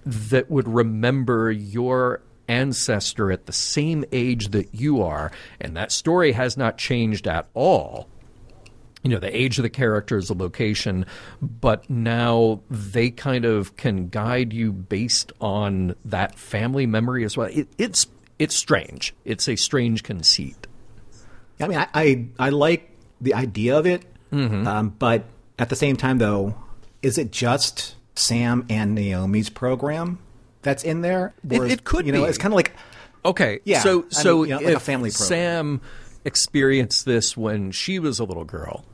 [SPEAKER 4] that would remember your ancestor at the same age that you are, and that story has not changed at all. You know, the age of the characters, the location, but now they kind of can guide you based on that family memory as well. It's strange. It's a strange conceit.
[SPEAKER 3] I mean, I like the idea of it, but at the same time, though, is it just Sam and Naomi's program that's in there? Or
[SPEAKER 4] It could be.
[SPEAKER 3] It's kind of like...
[SPEAKER 4] Okay,
[SPEAKER 3] Yeah,
[SPEAKER 4] so
[SPEAKER 3] like a
[SPEAKER 4] if
[SPEAKER 3] family program.
[SPEAKER 4] Sam experienced this when she was a little girl,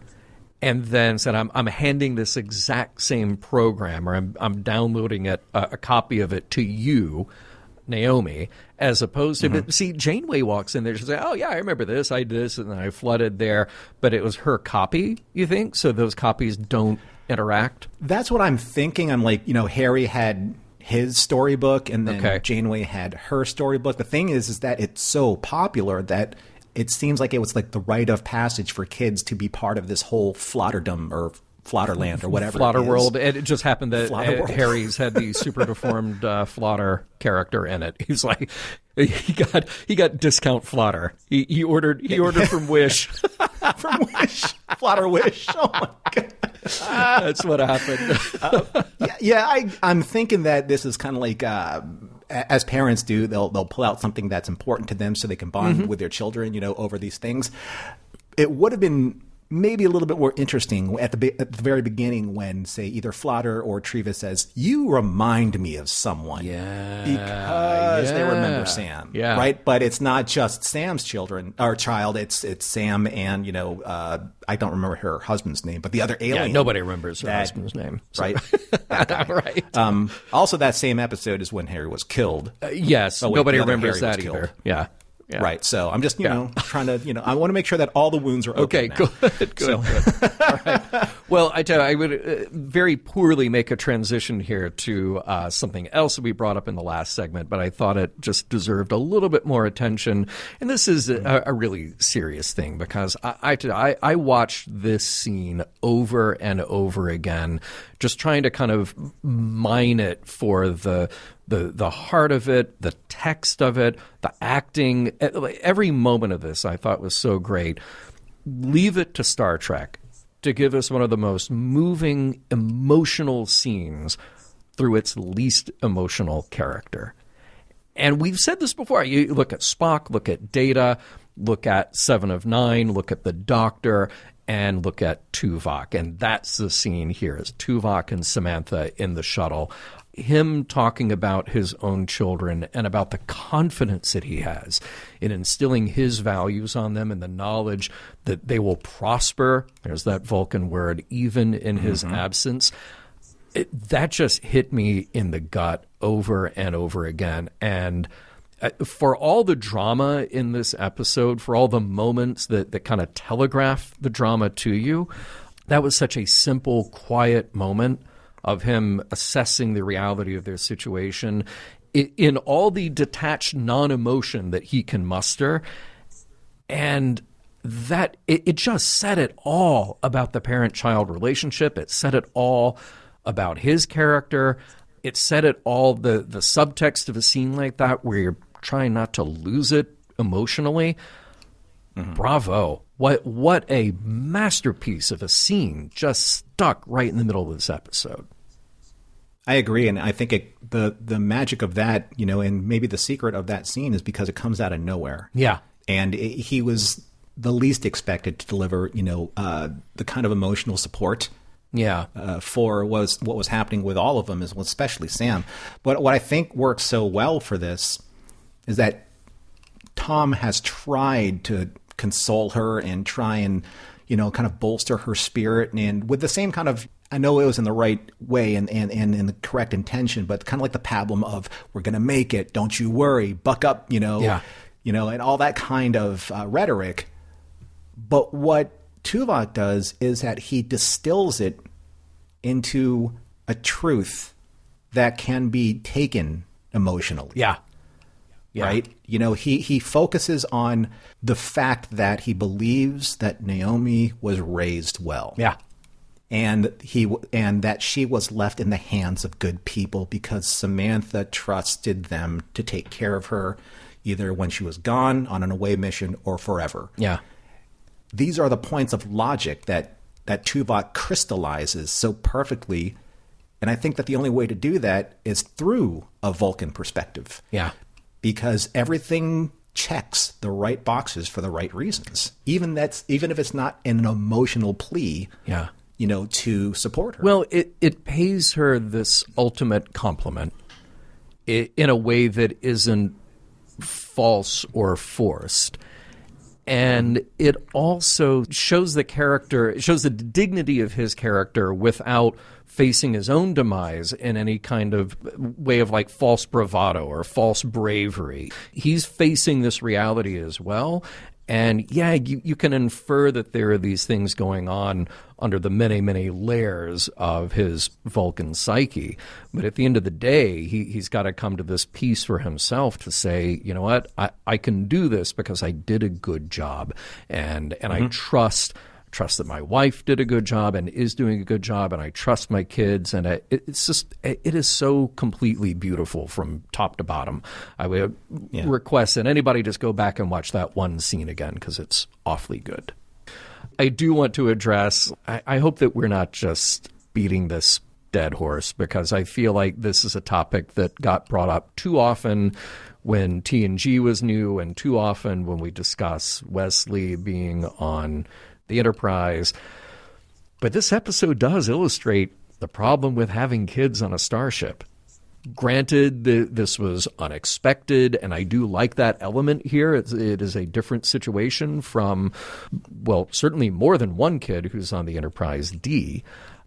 [SPEAKER 4] and then said, "I'm handing this exact same program, or I'm downloading it, a copy of it to you, Naomi," as opposed to see, Janeway walks in there, she'll say, "Oh yeah, I remember this. I did this, and then I flooded there," but it was her copy. You think so? Those copies don't interact.
[SPEAKER 3] That's what I'm thinking. I'm like, Harry had his storybook, and then
[SPEAKER 4] Okay.
[SPEAKER 3] Janeway had her storybook. The thing is that it's so popular that it seems like it was like the rite of passage for kids to be part of this whole Flotterdom or Flotterland or whatever.
[SPEAKER 4] Flotter
[SPEAKER 3] it is.
[SPEAKER 4] World. And it just happened that
[SPEAKER 3] Flotter World.
[SPEAKER 4] Harry's had the super deformed Flotter character in it. He's like, he got discount Flotter. He ordered from Wish.
[SPEAKER 3] From Wish. Flotter Wish. Oh my God.
[SPEAKER 4] That's what happened.
[SPEAKER 3] I'm thinking that this is kind of like, as parents do, they'll pull out something that's important to them so they can bond with their children, over these things. It would have been maybe a little bit more interesting at the very beginning when, say, either Flotter or Treva says, "You remind me of someone."
[SPEAKER 4] Yeah.
[SPEAKER 3] Because they remember Sam.
[SPEAKER 4] Yeah.
[SPEAKER 3] Right? But it's not just Sam's child. It's Sam and, I don't remember her husband's name, but the other alien.
[SPEAKER 4] Yeah, nobody remembers her husband's name. So.
[SPEAKER 3] Right? That guy.
[SPEAKER 4] Right.
[SPEAKER 3] Also, that same episode is when Harry was killed.
[SPEAKER 4] Yes.
[SPEAKER 3] Oh, wait,
[SPEAKER 4] nobody
[SPEAKER 3] the other
[SPEAKER 4] remembers
[SPEAKER 3] Harry
[SPEAKER 4] that
[SPEAKER 3] was
[SPEAKER 4] either.
[SPEAKER 3] killed.
[SPEAKER 4] Yeah. Yeah.
[SPEAKER 3] Right. So I'm just, trying to, I want to make sure that all the wounds are
[SPEAKER 4] Okay,
[SPEAKER 3] now.
[SPEAKER 4] good. All right. Well, I tell you, I would very poorly make a transition here to something else that we brought up in the last segment, but I thought it just deserved a little bit more attention. And this is a really serious thing because I watched this scene over and over again, just trying to kind of mine it for the heart of it, the text of it, the acting. Every moment of this I thought was so great. Leave it to Star Trek to give us one of the most moving, emotional scenes through its least emotional character. And we've said this before. You look at Spock, look at Data, look at Seven of Nine, look at the Doctor, and look at Tuvok. And that's the scene here, is Tuvok and Samantha in the shuttle. Him talking about his own children and about the confidence that he has in instilling his values on them and the knowledge that they will prosper, there's that Vulcan word, even in his absence. That just hit me in the gut over and over again. And for all the drama in this episode, for all the moments that kind of telegraph the drama to you, that was such a simple, quiet moment of him assessing the reality of their situation in all the detached non-emotion that he can muster. And that it just said it all about the parent-child relationship. It said it all about his character. It said it all, the subtext of a scene like that where you're trying not to lose it emotionally. Bravo. What a masterpiece of a scene just stuck right in the middle of this episode.
[SPEAKER 3] I agree, and I think the magic of that, and maybe the secret of that scene is because it comes out of nowhere.
[SPEAKER 4] Yeah.
[SPEAKER 3] And he was the least expected to deliver, the kind of emotional support for what was happening with all of them, especially Sam. But what I think works so well for this is that Tom has tried to console her and try and, kind of bolster her spirit, and with the same kind of, I know it was in the right way and in the correct intention, but kind of like the pablum of, we're going to make it, don't you worry, buck up, and all that kind of rhetoric. But what Tuvok does is that he distills it into a truth that can be taken emotionally.
[SPEAKER 4] Yeah.
[SPEAKER 3] Right? He focuses on the fact that he believes that Naomi was raised well.
[SPEAKER 4] Yeah.
[SPEAKER 3] and that she was left in the hands of good people because Samantha trusted them to take care of her, either when she was gone on an away mission or forever.
[SPEAKER 4] Yeah.
[SPEAKER 3] These are the points of logic that Tuvok crystallizes so perfectly. And I think that the only way to do that is through a Vulcan perspective.
[SPEAKER 4] Yeah.
[SPEAKER 3] Because everything checks the right boxes for the right reasons. Even if it's not an emotional plea.
[SPEAKER 4] Yeah.
[SPEAKER 3] To support her.
[SPEAKER 4] Well, it pays her this ultimate compliment in a way that isn't false or forced. And it also shows the dignity of his character without facing his own demise in any kind of way of like false bravado or false bravery. He's facing this reality as well. And yeah, you can infer that there are these things going on under the many, many layers of his Vulcan psyche. But at the end of the day, he's got to come to this peace for himself to say, you know what, I can do this because I did a good job. And I trust that my wife did a good job and is doing a good job, and I trust my kids. And it is so completely beautiful from top to bottom. I would request that anybody just go back and watch that one scene again because it's awfully good. I do want to address, I hope that we're not just beating this dead horse, because I feel like this is a topic that got brought up too often when TNG was new and too often when we discuss Wesley being on the Enterprise. But this episode does illustrate the problem with having kids on a starship. Granted, this was unexpected, and I do like that element here. It is a different situation from, well, certainly more than one kid who's on the Enterprise D.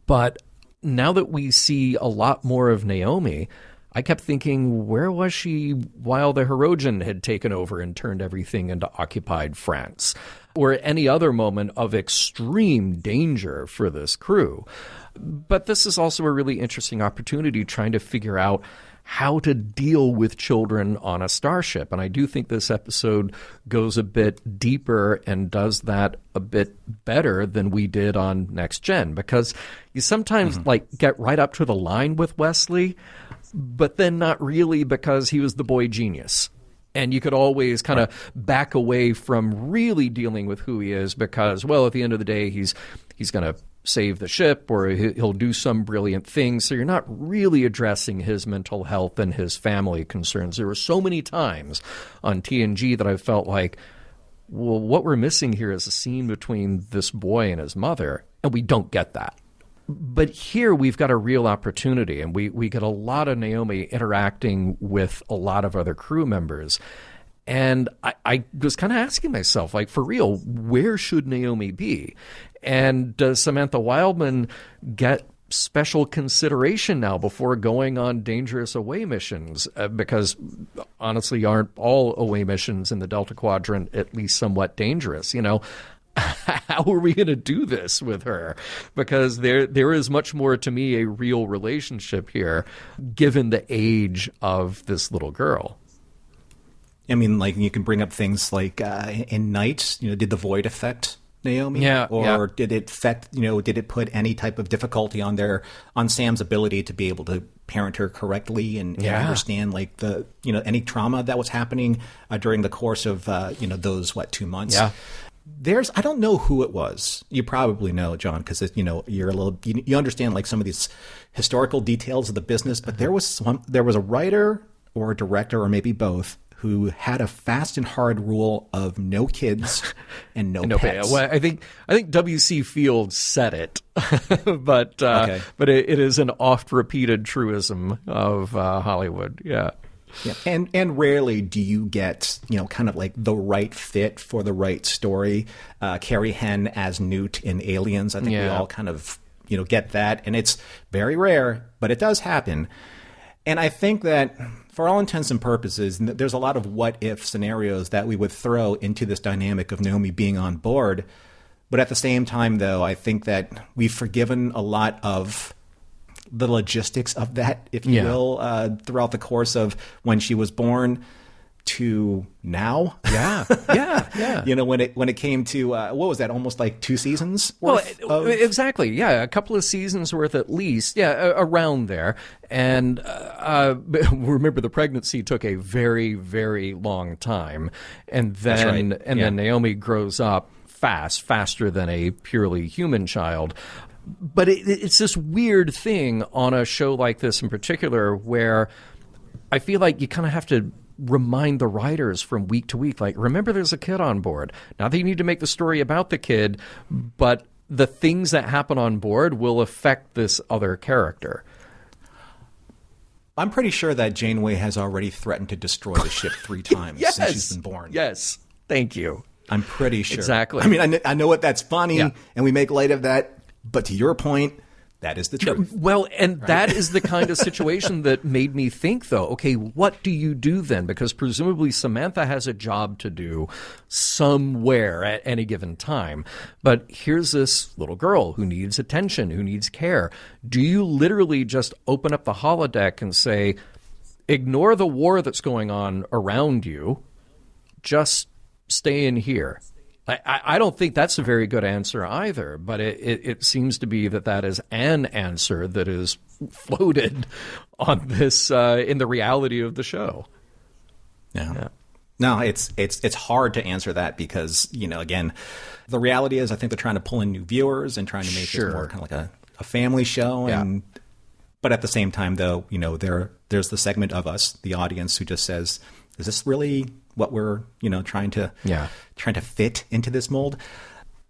[SPEAKER 4] But now that we see a lot more of Naomi, I kept thinking, where was she while the Hirogen had taken over and turned everything into occupied France? Or any other moment of extreme danger for this crew. But this is also a really interesting opportunity trying to figure out how to deal with children on a starship. And I do think this episode goes a bit deeper and does that a bit better than we did on Next Gen, because you sometimes get right up to the line with Wesley, but then not really, because he was the boy genius. And you could always kind of back away from really dealing with who he is because, well, at the end of the day, he's going to save the ship or he'll do some brilliant thing. So you're not really addressing his mental health and his family concerns. There were so many times on TNG that I felt like, well, what we're missing here is a scene between this boy and his mother, and we don't get that. But here we've got a real opportunity, and we get a lot of Naomi interacting with a lot of other crew members. And I was kind of asking myself, like, for real, where should Naomi be? And does Samantha Wildman get special consideration now before going on dangerous away missions? Because honestly, aren't all away missions in the Delta Quadrant at least somewhat dangerous? How are we going to do this with her? Because there is much more, to me, a real relationship here, given the age of this little girl.
[SPEAKER 3] I mean, like, you can bring up things like in Night, did the void affect Naomi?
[SPEAKER 4] Yeah.
[SPEAKER 3] Or did it affect, did it put any type of difficulty on Sam's ability to be able to parent her correctly and understand, like, the, any trauma that was happening during the course of, those, 2 months?
[SPEAKER 4] Yeah.
[SPEAKER 3] I don't know who it was. You probably know, John, because you're a little, you understand like some of these historical details of the business. But there was a writer or a director or maybe both who had a fast and hard rule of no kids and no pets.
[SPEAKER 4] Well, I think W.C. Fields said it, but it is an oft repeated truism of Hollywood. Yeah.
[SPEAKER 3] Yeah, and rarely do you get, kind of like the right fit for the right story. Carrie Henn as Newt in Aliens, I think we all kind of, get that. And it's very rare, but it does happen. And I think that for all intents and purposes, there's a lot of what-if scenarios that we would throw into this dynamic of Naomi being on board. But at the same time, though, I think that we've forgiven a lot of the logistics of that, if you will, throughout the course of when she was born. to now.
[SPEAKER 4] Yeah.
[SPEAKER 3] You know, when it came to what was that? Almost like 2 seasons worth
[SPEAKER 4] exactly. Yeah, a couple of seasons worth at least. Yeah, around there. And remember, the pregnancy took a very, very long time, and then then Naomi grows up faster than a purely human child. But it's this weird thing on a show like this in particular, where I feel like you kind of have to remind the writers from week to week, like, remember there's a kid on board. Not that you need to make the story about the kid, but the things that happen on board will affect this other character.
[SPEAKER 3] I'm pretty sure that Janeway has already threatened to destroy the ship 3 times since she's been born.
[SPEAKER 4] Yes. Thank you.
[SPEAKER 3] I'm pretty sure.
[SPEAKER 4] Exactly.
[SPEAKER 3] I mean, I know what that's funny, and we make light of that, but to your point, that is the truth.
[SPEAKER 4] Well, and that is the kind of situation that made me think, though, okay, what do you do then? Because presumably Samantha has a job to do somewhere at any given time. But here's this little girl who needs attention, who needs care. Do you literally just open up the holodeck and say, ignore the war that's going on around you, just stay in here? I don't think that's a very good answer either, but it seems to be that is an answer that is floated on this in the reality of the show.
[SPEAKER 3] Yeah. No, it's hard to answer that because, you know, again, the reality is I think they're trying to pull in new viewers and trying to make this more kind of like a family show. And but at the same time, though, you know, there's the segment of us, the audience, who just says, is this really what we're, you know, trying to fit into this mold?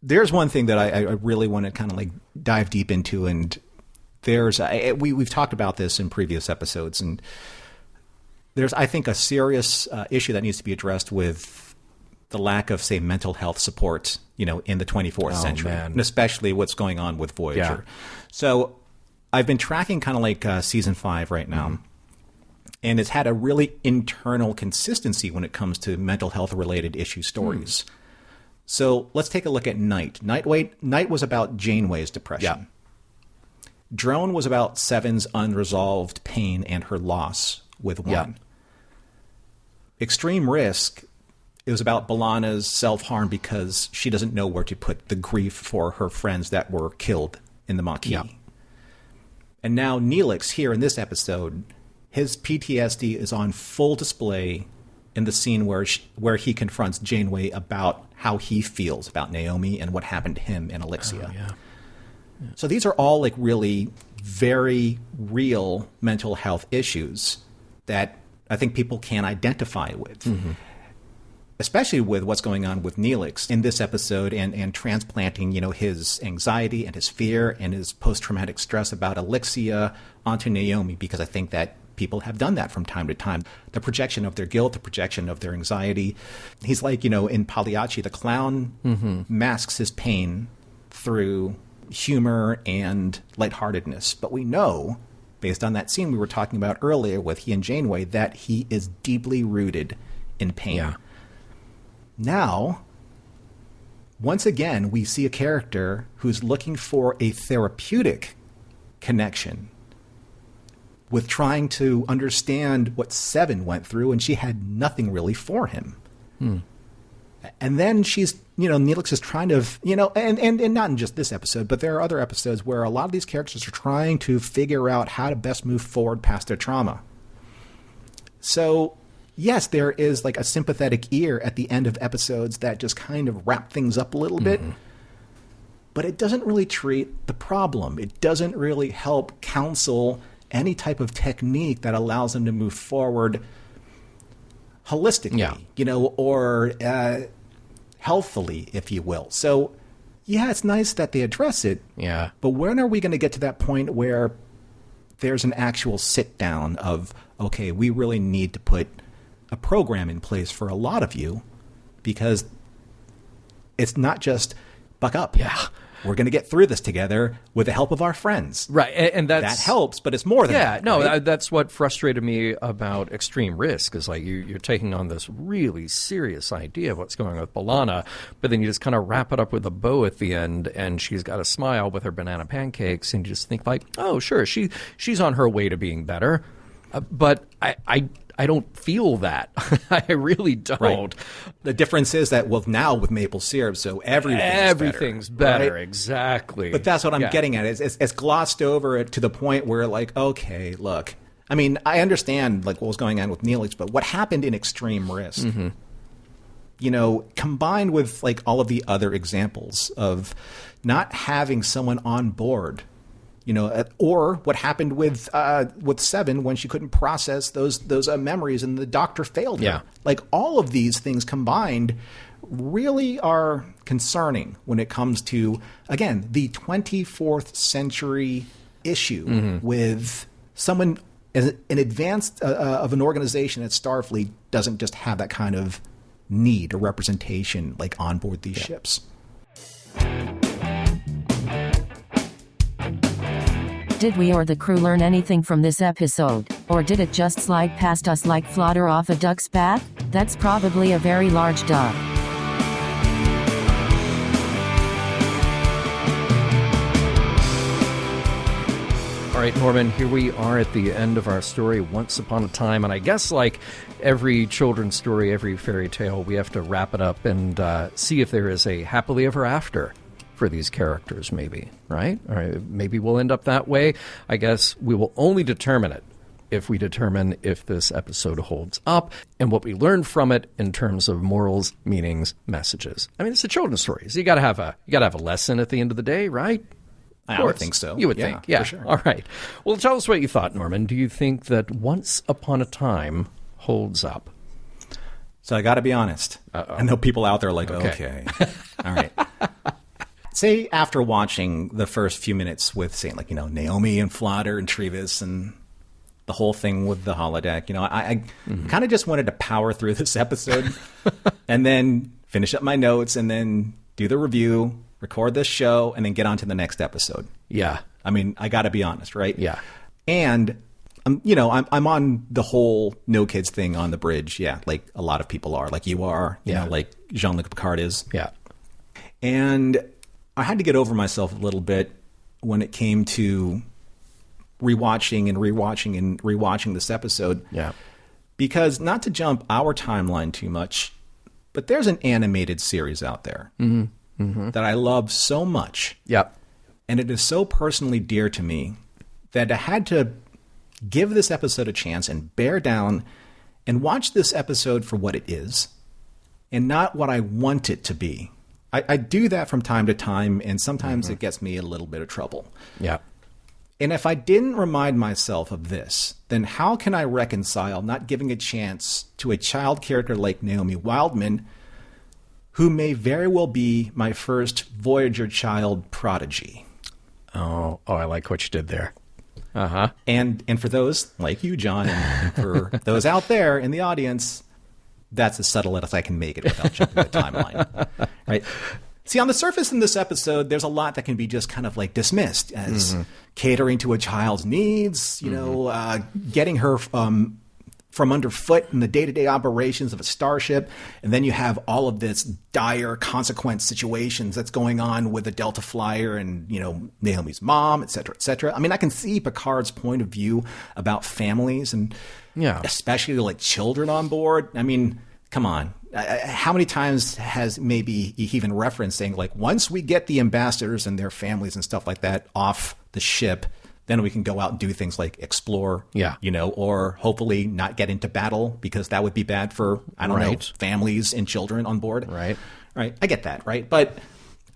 [SPEAKER 3] There's one thing that I really want to kind of like dive deep into, and there's we've talked about this in previous episodes, and there's, I think, a serious issue that needs to be addressed with the lack of, say, mental health support, you know, in the 24th century, and especially what's going on with Voyager. So I've been tracking kind of like season 5 right now. And it's had a really internal consistency when it comes to mental health related issue stories. So let's take a look at Night. Night was about Janeway's depression. Drone was about Seven's unresolved pain and her loss with One. Extreme Risk, it was about B'Elanna's self-harm because she doesn't know where to put the grief for her friends that were killed in the Maquis. And now Neelix, here in this episode, his PTSD is on full display in the scene where he confronts Janeway about how he feels about Naomi and what happened to him and Elixia. So these are all like really very real mental health issues that I think people can identify with. Especially with what's going on with Neelix in this episode and transplanting, you know, his anxiety and his fear and his post-traumatic stress about Elixia onto Naomi, because I think that people have done that from time to time. The projection of their guilt, the projection of their anxiety. He's like, you know, in Pagliacci, the clown masks his pain through humor and lightheartedness. But we know, based on that scene we were talking about earlier with he and Janeway, that he is deeply rooted in pain. Now, once again, we see a character who's looking for a therapeutic connection with trying to understand what Seven went through, and she had nothing really for him. And then she's, you know, Neelix is trying to, you know, and not in just this episode, but there are other episodes where a lot of these characters are trying to figure out how to best move forward past their trauma. So, yes, there is like a sympathetic ear at the end of episodes that just kind of wrap things up a little bit, but it doesn't really treat the problem. It doesn't really help counsel any type of technique that allows them to move forward holistically, you know, or healthfully, if you will. So, yeah, it's nice that they address it. But when are we going to get to that point where there's an actual sit down of, okay, we really need to put a program in place for a lot of you, because it's not just buck up. We're going to get through this together with the help of our friends.
[SPEAKER 4] Right, and that
[SPEAKER 3] helps, but it's more than that.
[SPEAKER 4] Right? That's what frustrated me about Extreme Risk, is like you're taking on this really serious idea of what's going on with B'Elanna, but then you just kind of wrap it up with a bow at the end, and she's got a smile with her banana pancakes, and you just think like, oh, sure, she's on her way to being better. But I don't feel that. I really don't.
[SPEAKER 3] Right. The difference is that now with maple syrup, so everything's
[SPEAKER 4] better.
[SPEAKER 3] Right?
[SPEAKER 4] Exactly.
[SPEAKER 3] But that's what I'm getting at. It's glossed over to the point where, like, okay, look. I mean, I understand like what was going on with Neelix, but what happened in Extreme Risk, combined with like all of the other examples of not having someone on board, or what happened with Seven when she couldn't process those memories and the doctor failed her.
[SPEAKER 4] Yeah.
[SPEAKER 3] Like all of these things combined really are concerning when it comes to, again, the 24th century issue with someone as an advanced of an organization at Starfleet doesn't just have that kind of need or representation like on board these ships.
[SPEAKER 2] Did we or the crew learn anything from this episode, or did it just slide past us like fodder off a duck's back? That's probably a very large duck.
[SPEAKER 4] All right, Norman, here we are at the end of our story, Once Upon a Time. And I guess like every children's story, every fairy tale, we have to wrap it up and see if there is a happily ever after for these characters, maybe, right? Or maybe we'll end up that way. I guess we will only determine it if we determine if this episode holds up and what we learn from it in terms of morals, meanings, messages. I mean, it's a children's story, so you got to have a lesson at the end of the day, right?
[SPEAKER 3] I would think so.
[SPEAKER 4] You would think, yeah.
[SPEAKER 3] For sure.
[SPEAKER 4] All right. Well, tell us what you thought, Norman. Do you think that Once Upon a Time holds up?
[SPEAKER 3] So I got to be honest.
[SPEAKER 4] Uh-oh.
[SPEAKER 3] I know people out there like, okay. All right. Say after watching the first few minutes with, say, like, Naomi and Flodder and Trevis and the whole thing with the holodeck, I kind of just wanted to power through this episode and then finish up my notes and then do the review, record this show, and then get on to the next episode.
[SPEAKER 4] Yeah.
[SPEAKER 3] I mean, I got to be honest, right?
[SPEAKER 4] Yeah.
[SPEAKER 3] And, I'm on the whole no kids thing on the bridge. Yeah, like a lot of people are, like you are, like Jean-Luc Picard is.
[SPEAKER 4] Yeah.
[SPEAKER 3] And I had to get over myself a little bit when it came to rewatching this episode.
[SPEAKER 4] Yeah.
[SPEAKER 3] Because not to jump our timeline too much, but there's an animated series out there that I love so much.
[SPEAKER 4] Yep.
[SPEAKER 3] And it is so personally dear to me that I had to give this episode a chance and bear down and watch this episode for what it is and not what I want it to be. I do that from time to time, and sometimes it gets me a little bit of trouble.
[SPEAKER 4] Yeah.
[SPEAKER 3] And if I didn't remind myself of this, then how can I reconcile not giving a chance to a child character like Naomi Wildman, who may very well be my first Voyager child prodigy?
[SPEAKER 4] Oh, I like what you did there. Uh-huh.
[SPEAKER 3] And for those like you, John, and for those out there in the audience, that's as subtle as I can make it without jumping the timeline. Right? See, on the surface in this episode, there's a lot that can be just kind of like dismissed as catering to a child's needs, getting her from underfoot in the day-to-day operations of a starship. And then you have all of this dire consequence situations that's going on with the Delta Flyer and, Naomi's mom, et cetera, et cetera. I mean, I can see Picard's point of view about families and especially like children on board. I mean, come on. How many times has maybe he even referenced saying, like, once we get the ambassadors and their families and stuff like that off the ship, then we can go out and do things like explore, or hopefully not get into battle because that would be bad for, I don't know, families and children on board.
[SPEAKER 4] Right.
[SPEAKER 3] Right. I get that. Right. But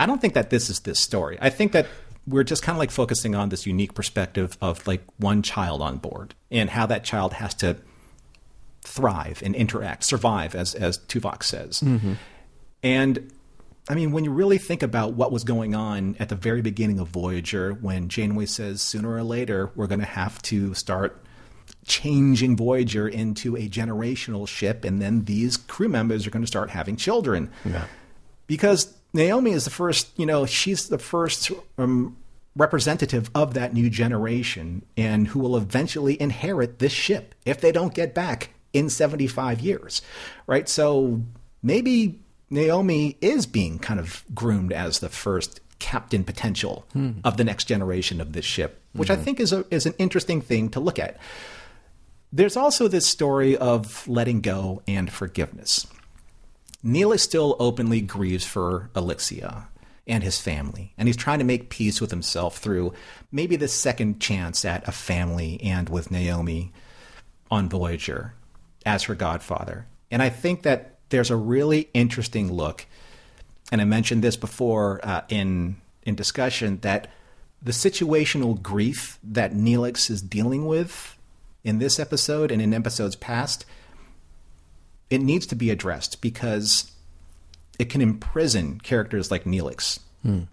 [SPEAKER 3] I don't think that this is this story. I think that we're just kind of like focusing on this unique perspective of like one child on board and how that child has to thrive and interact, survive, as Tuvok says. And I mean, when you really think about what was going on at the very beginning of Voyager, when Janeway says sooner or later we're going to have to start changing Voyager into a generational ship, and then these crew members are going to start having children. Yeah. Because Naomi is the first, she's the first representative of that new generation and who will eventually inherit this ship if they don't get back in 75 years, right? So maybe Naomi is being kind of groomed as the first captain potential of the next generation of this ship, which I think is an interesting thing to look at. There's also this story of letting go and forgiveness. Neelix still openly grieves for Elixia and his family, and he's trying to make peace with himself through maybe the second chance at a family and with Naomi on Voyager as her godfather. And I think that there's a really interesting look, and I mentioned this before in discussion, that the situational grief that Neelix is dealing with in this episode and in episodes past, it needs to be addressed because it can imprison characters like Neelix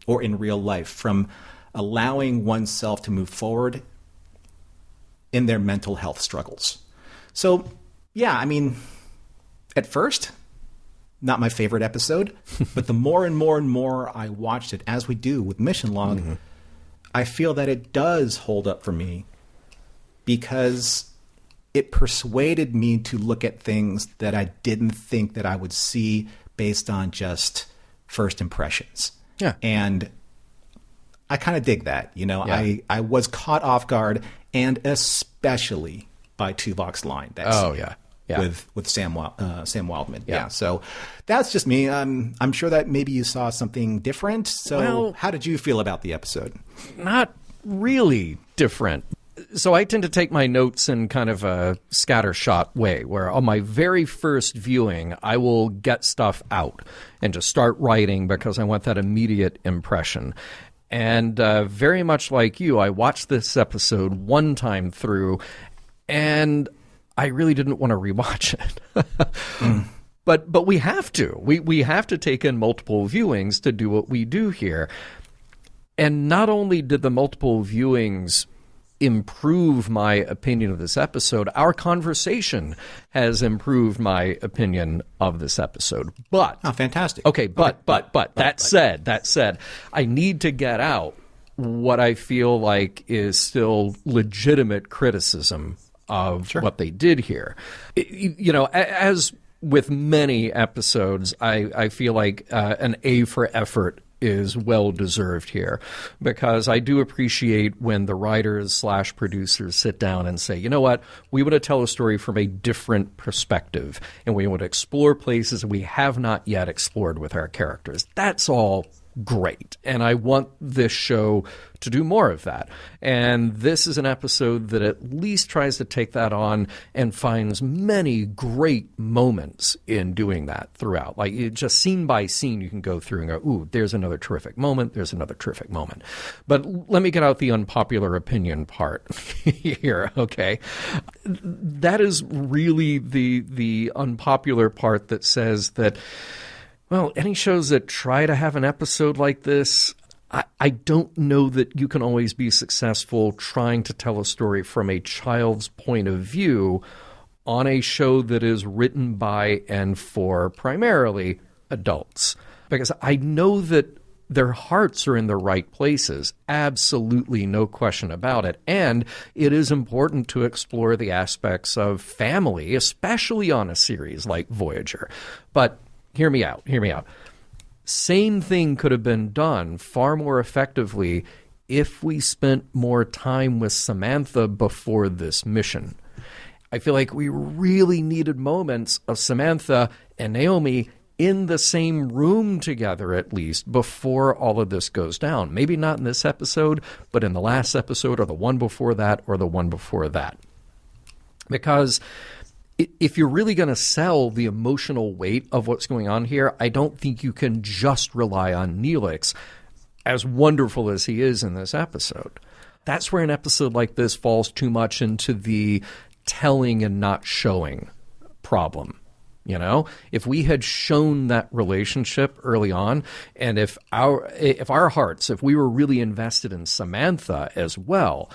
[SPEAKER 3] or in real life from allowing oneself to move forward in their mental health struggles. So, yeah, I mean, at first, not my favorite episode, but the more and more and more I watched it, as we do with Mission Log, I feel that it does hold up for me because it persuaded me to look at things that I didn't think that I would see based on just first impressions.
[SPEAKER 4] Yeah.
[SPEAKER 3] And I kind of dig that. You know,
[SPEAKER 4] Yeah.
[SPEAKER 3] I was caught off guard, and especially by Tuvok's line. That scene with Sam Wildman. Yeah. So that's just me. I'm sure that maybe you saw something different. So how did you feel about the episode?
[SPEAKER 4] Not really different. So I tend to take my notes in kind of a scattershot way, where on my very first viewing, I will get stuff out and just start writing because I want that immediate impression. And very much like you, I watched this episode one time through, and I really didn't want to rewatch it. But we have to. We have to take in multiple viewings to do what we do here. And not only did the multiple viewings improve my opinion of this episode, our conversation has improved my opinion of this episode. But
[SPEAKER 3] fantastic.
[SPEAKER 4] Okay, but that said, I need to get out what I feel like is still legitimate criticism of what they did here. You know, as with many episodes, I feel like an A for effort is well-deserved here, because I do appreciate when the writers / producers sit down and say, you know what, we want to tell a story from a different perspective, and we want to explore places we have not yet explored with our characters. That's all great, and I want this show to do more of that. And this is an episode that at least tries to take that on and finds many great moments in doing that throughout. Like, just scene by scene, you can go through and go, ooh, there's another terrific moment, there's another terrific moment. But let me get out the unpopular opinion part here, okay? That is really the unpopular part that says that, well, any shows that try to have an episode like this, I don't know that you can always be successful trying to tell a story from a child's point of view on a show that is written by and for primarily adults. Because I know that their hearts are in the right places, absolutely no question about it. And it is important to explore the aspects of family, especially on a series like Voyager. But hear me out. Same thing could have been done far more effectively if we spent more time with Samantha before this mission. I feel like we really needed moments of Samantha and Naomi in the same room together, at least, before all of this goes down. Maybe not in this episode, but in the last episode, or the one before that, or the one before that. Because if you're really going to sell the emotional weight of what's going on here, I don't think you can just rely on Neelix, as wonderful as he is in this episode. That's where an episode like this falls too much into the telling and not showing problem. You know, if we had shown that relationship early on, and if our hearts, if we were really invested in Samantha as well,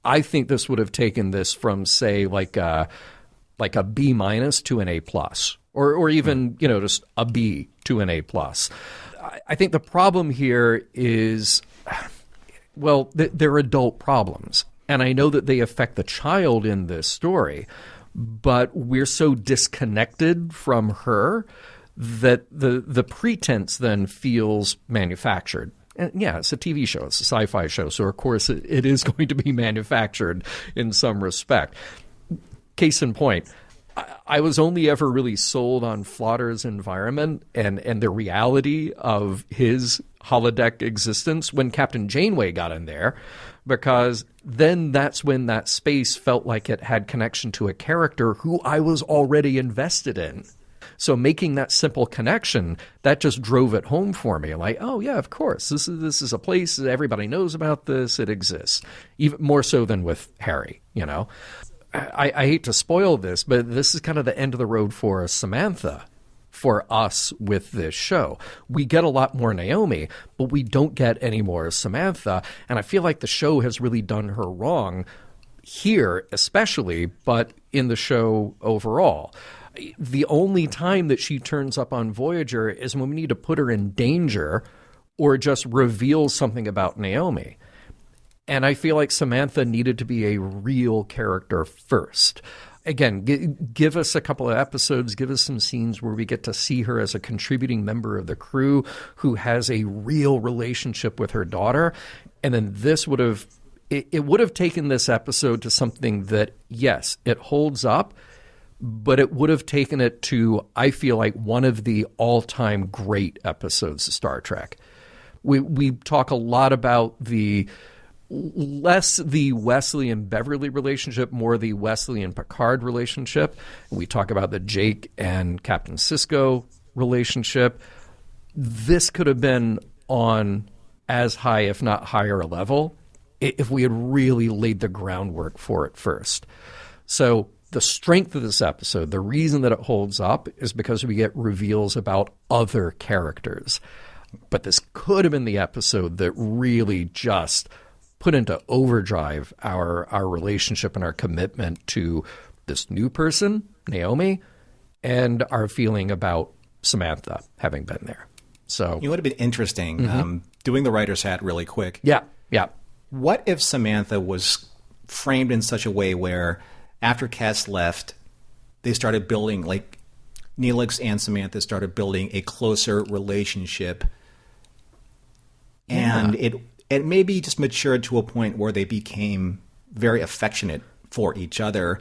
[SPEAKER 4] I think this would have taken this from, say, like a B- to an A+, or even, you know, just a B to an A+. I think the problem here is, well, they're adult problems. And I know that they affect the child in this story, but we're so disconnected from her that the pretense then feels manufactured. And yeah, it's a TV show. It's a sci-fi show. So, of course, it is going to be manufactured in some respect. case in point, I was only ever really sold on Flaughter's environment and the reality of his holodeck existence when Captain Janeway got in there, because then that's when that space felt like it had connection to a character who I was already invested in. So making that simple connection, that just drove it home for me. Like, oh yeah, of course, this is a place that everybody knows about this. It exists, even more so than with Harry. I hate to spoil this, but this is kind of the end of the road for Samantha, for us with this show. We get a lot more Naomi, but we don't get any more Samantha. And I feel like the show has really done her wrong here, especially, but in the show overall. The only time that she turns up on Voyager is when we need to put her in danger or just reveal something about Naomi. And I feel like Samantha needed to be a real character first. Again, give us a couple of episodes, give us some scenes where we get to see her as a contributing member of the crew who has a real relationship with her daughter. And then this would have, it would have taken this episode to something that, yes, it holds up, but it would have taken it to, I feel like, one of the all-time great episodes of Star Trek. We talk a lot about less the Wesley and Beverly relationship, more the Wesley and Picard relationship. We talk about the Jake and Captain Sisko relationship. This could have been on as high, if not higher, a level if we had really laid the groundwork for it first. So the strength of this episode, the reason that it holds up, is because we get reveals about other characters. But this could have been the episode that really just put into overdrive our relationship and our commitment to this new person, Naomi, and our feeling about Samantha having been there. So
[SPEAKER 3] it would have been interesting, doing the writer's hat really quick.
[SPEAKER 4] Yeah.
[SPEAKER 3] What if Samantha was framed in such a way where after Cass left, they started building, like Neelix and Samantha started building a closer relationship, and it maybe just matured to a point where they became very affectionate for each other.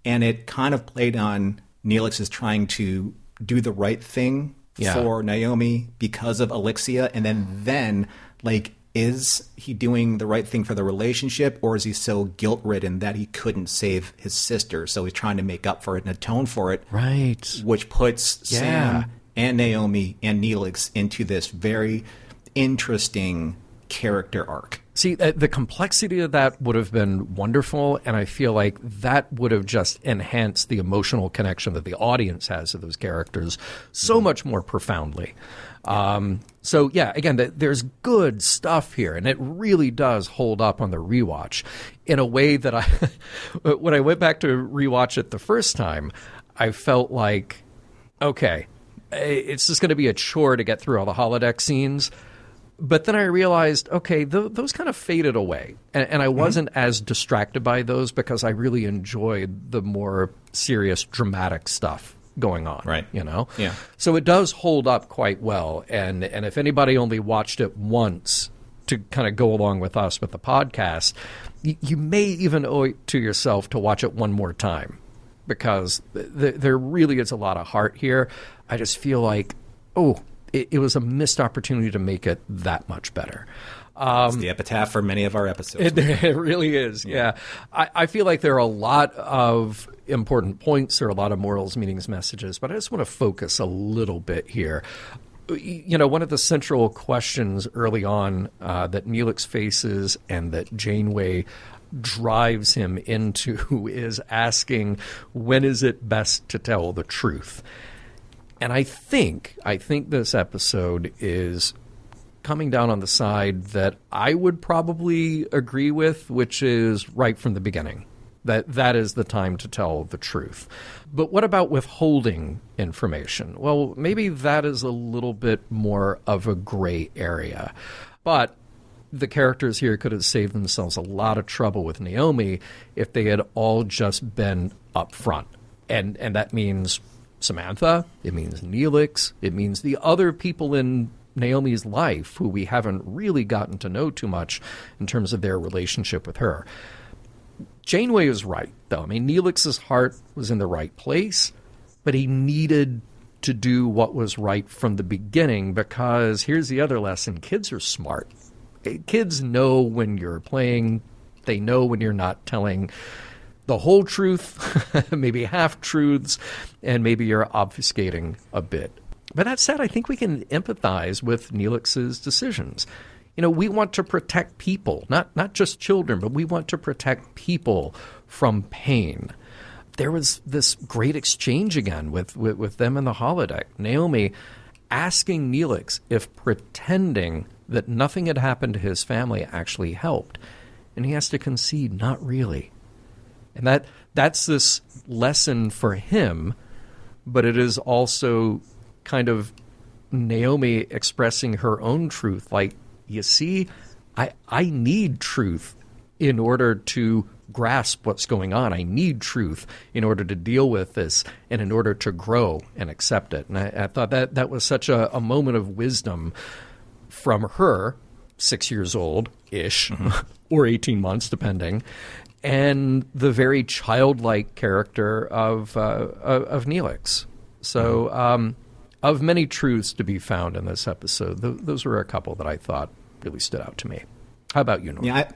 [SPEAKER 3] And it kind of played on Neelix is trying to do the right thing for Naomi because of Alexia. And then like, is he doing the right thing for the relationship, or is he so guilt-ridden that he couldn't save his sister? So he's trying to make up for it and atone for it.
[SPEAKER 4] Right.
[SPEAKER 3] Which puts Sam and Naomi and Neelix into this very interesting character arc.
[SPEAKER 4] See, the complexity of that would have been wonderful, and I feel like that would have just enhanced the emotional connection that the audience has to those characters so much more profoundly. So, yeah, again, there's good stuff here, and it really does hold up on the rewatch in a way that when I went back to rewatch it the first time, I felt like, okay, it's just going to be a chore to get through all the holodeck scenes. But then I realized, okay, those kind of faded away. And I wasn't as distracted by those because I really enjoyed the more serious, dramatic stuff going on.
[SPEAKER 3] Right.
[SPEAKER 4] Yeah. So it does hold up quite well. And if anybody only watched it once to kind of go along with us with the podcast, you may even owe it to yourself to watch it one more time, because there really is a lot of heart here. I just feel like, it was a missed opportunity to make it that much better.
[SPEAKER 3] It's the epitaph for many of our episodes.
[SPEAKER 4] It really is, yeah. I feel like there are a lot of important points. There are a lot of morals, meanings, messages, but I just want to focus a little bit here. One of the central questions early on that Neelix faces and that Janeway drives him into is asking, when is it best to tell the truth? And I think this episode is coming down on the side that I would probably agree with, which is right from the beginning, that is the time to tell the truth. But what about withholding information? Well, maybe that is a little bit more of a gray area. But the characters here could have saved themselves a lot of trouble with Naomi if they had all just been upfront. And that means Samantha, it means Neelix, it means the other people in Naomi's life who we haven't really gotten to know too much in terms of their relationship with her. Janeway was right, though. I mean, Neelix's heart was in the right place, but he needed to do what was right from the beginning, because here's the other lesson. Kids are smart. Kids know when you're playing. They know when you're not telling the whole truth, maybe half-truths, and maybe you're obfuscating a bit. But that said, I think we can empathize with Neelix's decisions. You know, we want to protect people, not just children, but we want to protect people from pain. There was this great exchange again with them in the holodeck. Naomi asking Neelix if pretending that nothing had happened to his family actually helped. And he has to concede, not really. And that's this lesson for him, but it is also kind of Naomi expressing her own truth. Like, you see, I need truth in order to grasp what's going on. I need truth in order to deal with this and in order to grow and accept it. And I thought that was such a moment of wisdom from her, 6 years old-ish, or 18 months, depending, and the very childlike character of Neelix. So of many truths to be found in this episode, those were a couple that I thought really stood out to me. How about you, Norm?
[SPEAKER 3] Yeah,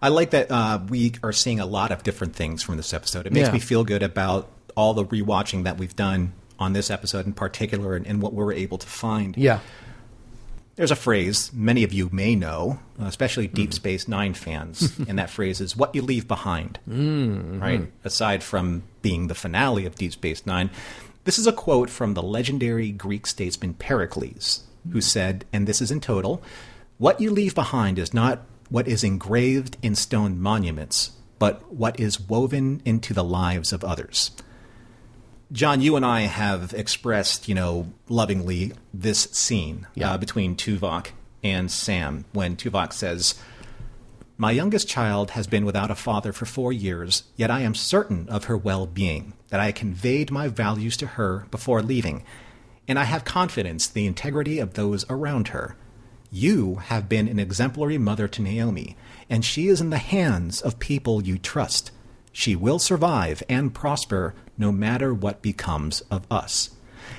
[SPEAKER 3] I like that we are seeing a lot of different things from this episode. It makes me feel good about all the rewatching that we've done on this episode in particular, and what we were able to find.
[SPEAKER 4] Yeah.
[SPEAKER 3] There's a phrase many of you may know, especially Deep Space Nine fans, and that phrase is "what you leave behind." Right? Aside from being the finale of Deep Space Nine, this is a quote from the legendary Greek statesman Pericles, who said, and this is in total, "What you leave behind is not what is engraved in stone monuments, but what is woven into the lives of others." John, you and I have expressed, lovingly this scene between Tuvok and Sam when Tuvok says, "My youngest child has been without a father for 4 years, yet I am certain of her well-being, that I conveyed my values to her before leaving, and I have confidence in the integrity of those around her. You have been an exemplary mother to Naomi, and she is in the hands of people you trust. She will survive and prosper no matter what becomes of us."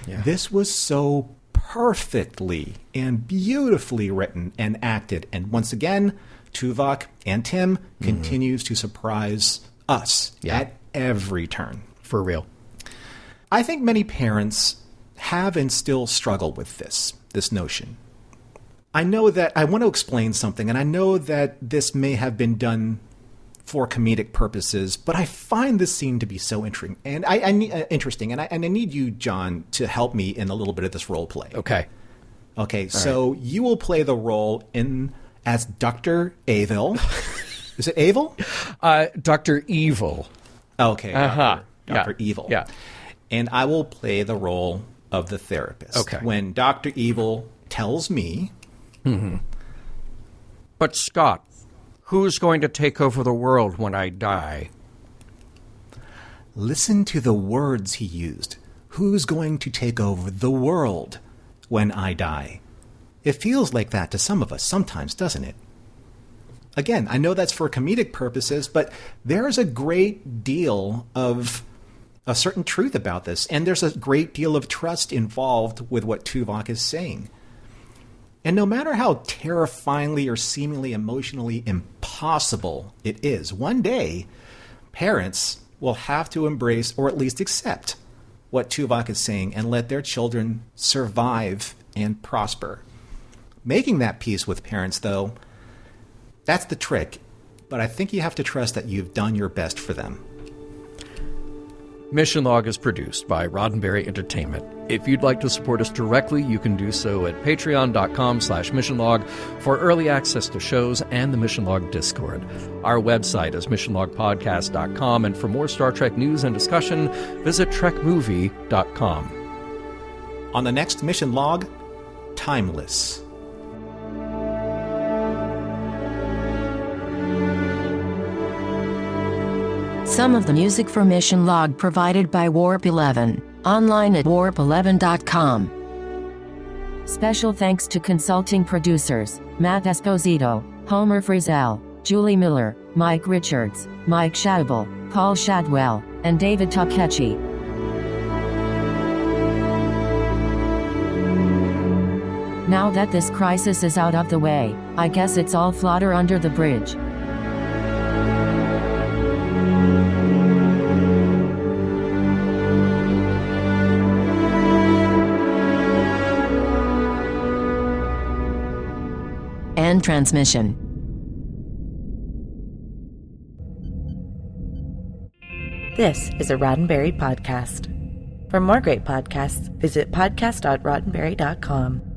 [SPEAKER 3] Yeah. This was so perfectly and beautifully written and acted. And once again, Tuvok and Tim continues to surprise us at every turn.
[SPEAKER 4] For real.
[SPEAKER 3] I think many parents have and still struggle with this notion. I know that I want to explain something, and I know that this may have been done for comedic purposes, but I find this scene to be so interesting, and I need you, John, to help me in a little bit of this role play.
[SPEAKER 4] Okay.
[SPEAKER 3] So you will play the role as Dr. Avil. Is it Avil?
[SPEAKER 4] Dr. Evil.
[SPEAKER 3] Okay. Dr. Evil.
[SPEAKER 4] Yeah.
[SPEAKER 3] And I will play the role of the therapist.
[SPEAKER 4] Okay.
[SPEAKER 3] When Dr. Evil tells me,
[SPEAKER 4] "But Scott, who's going to take over the world when I die?"
[SPEAKER 3] Listen to the words he used. Who's going to take over the world when I die? It feels like that to some of us sometimes, doesn't it? Again, I know that's for comedic purposes, but there's a great deal of a certain truth about this, and there's a great deal of trust involved with what Tuvok is saying. And no matter how terrifyingly or seemingly emotionally impossible it is, one day, parents will have to embrace or at least accept what Tuvok is saying and let their children survive and prosper. Making that peace with parents, though, that's the trick. But I think you have to trust that you've done your best for them.
[SPEAKER 4] Mission Log is produced by Roddenberry Entertainment. If you'd like to support us directly, you can do so at patreon.com/missionlog for early access to shows and the Mission Log Discord. Our website is missionlogpodcast.com, and for more Star Trek news and discussion, visit trekmovie.com.
[SPEAKER 3] On the next Mission Log, Timeless.
[SPEAKER 2] Some of the music for Mission Log provided by Warp 11, online at warp11.com. Special thanks to consulting producers, Matt Esposito, Homer Frizzell, Julie Miller, Mike Richards, Mike Shadable, Paul Shadwell, and David Takechi. Now that this crisis is out of the way, I guess it's all water under the bridge. End transmission.
[SPEAKER 1] This is a Roddenberry podcast. For more great podcasts, visit podcast.roddenberry.com.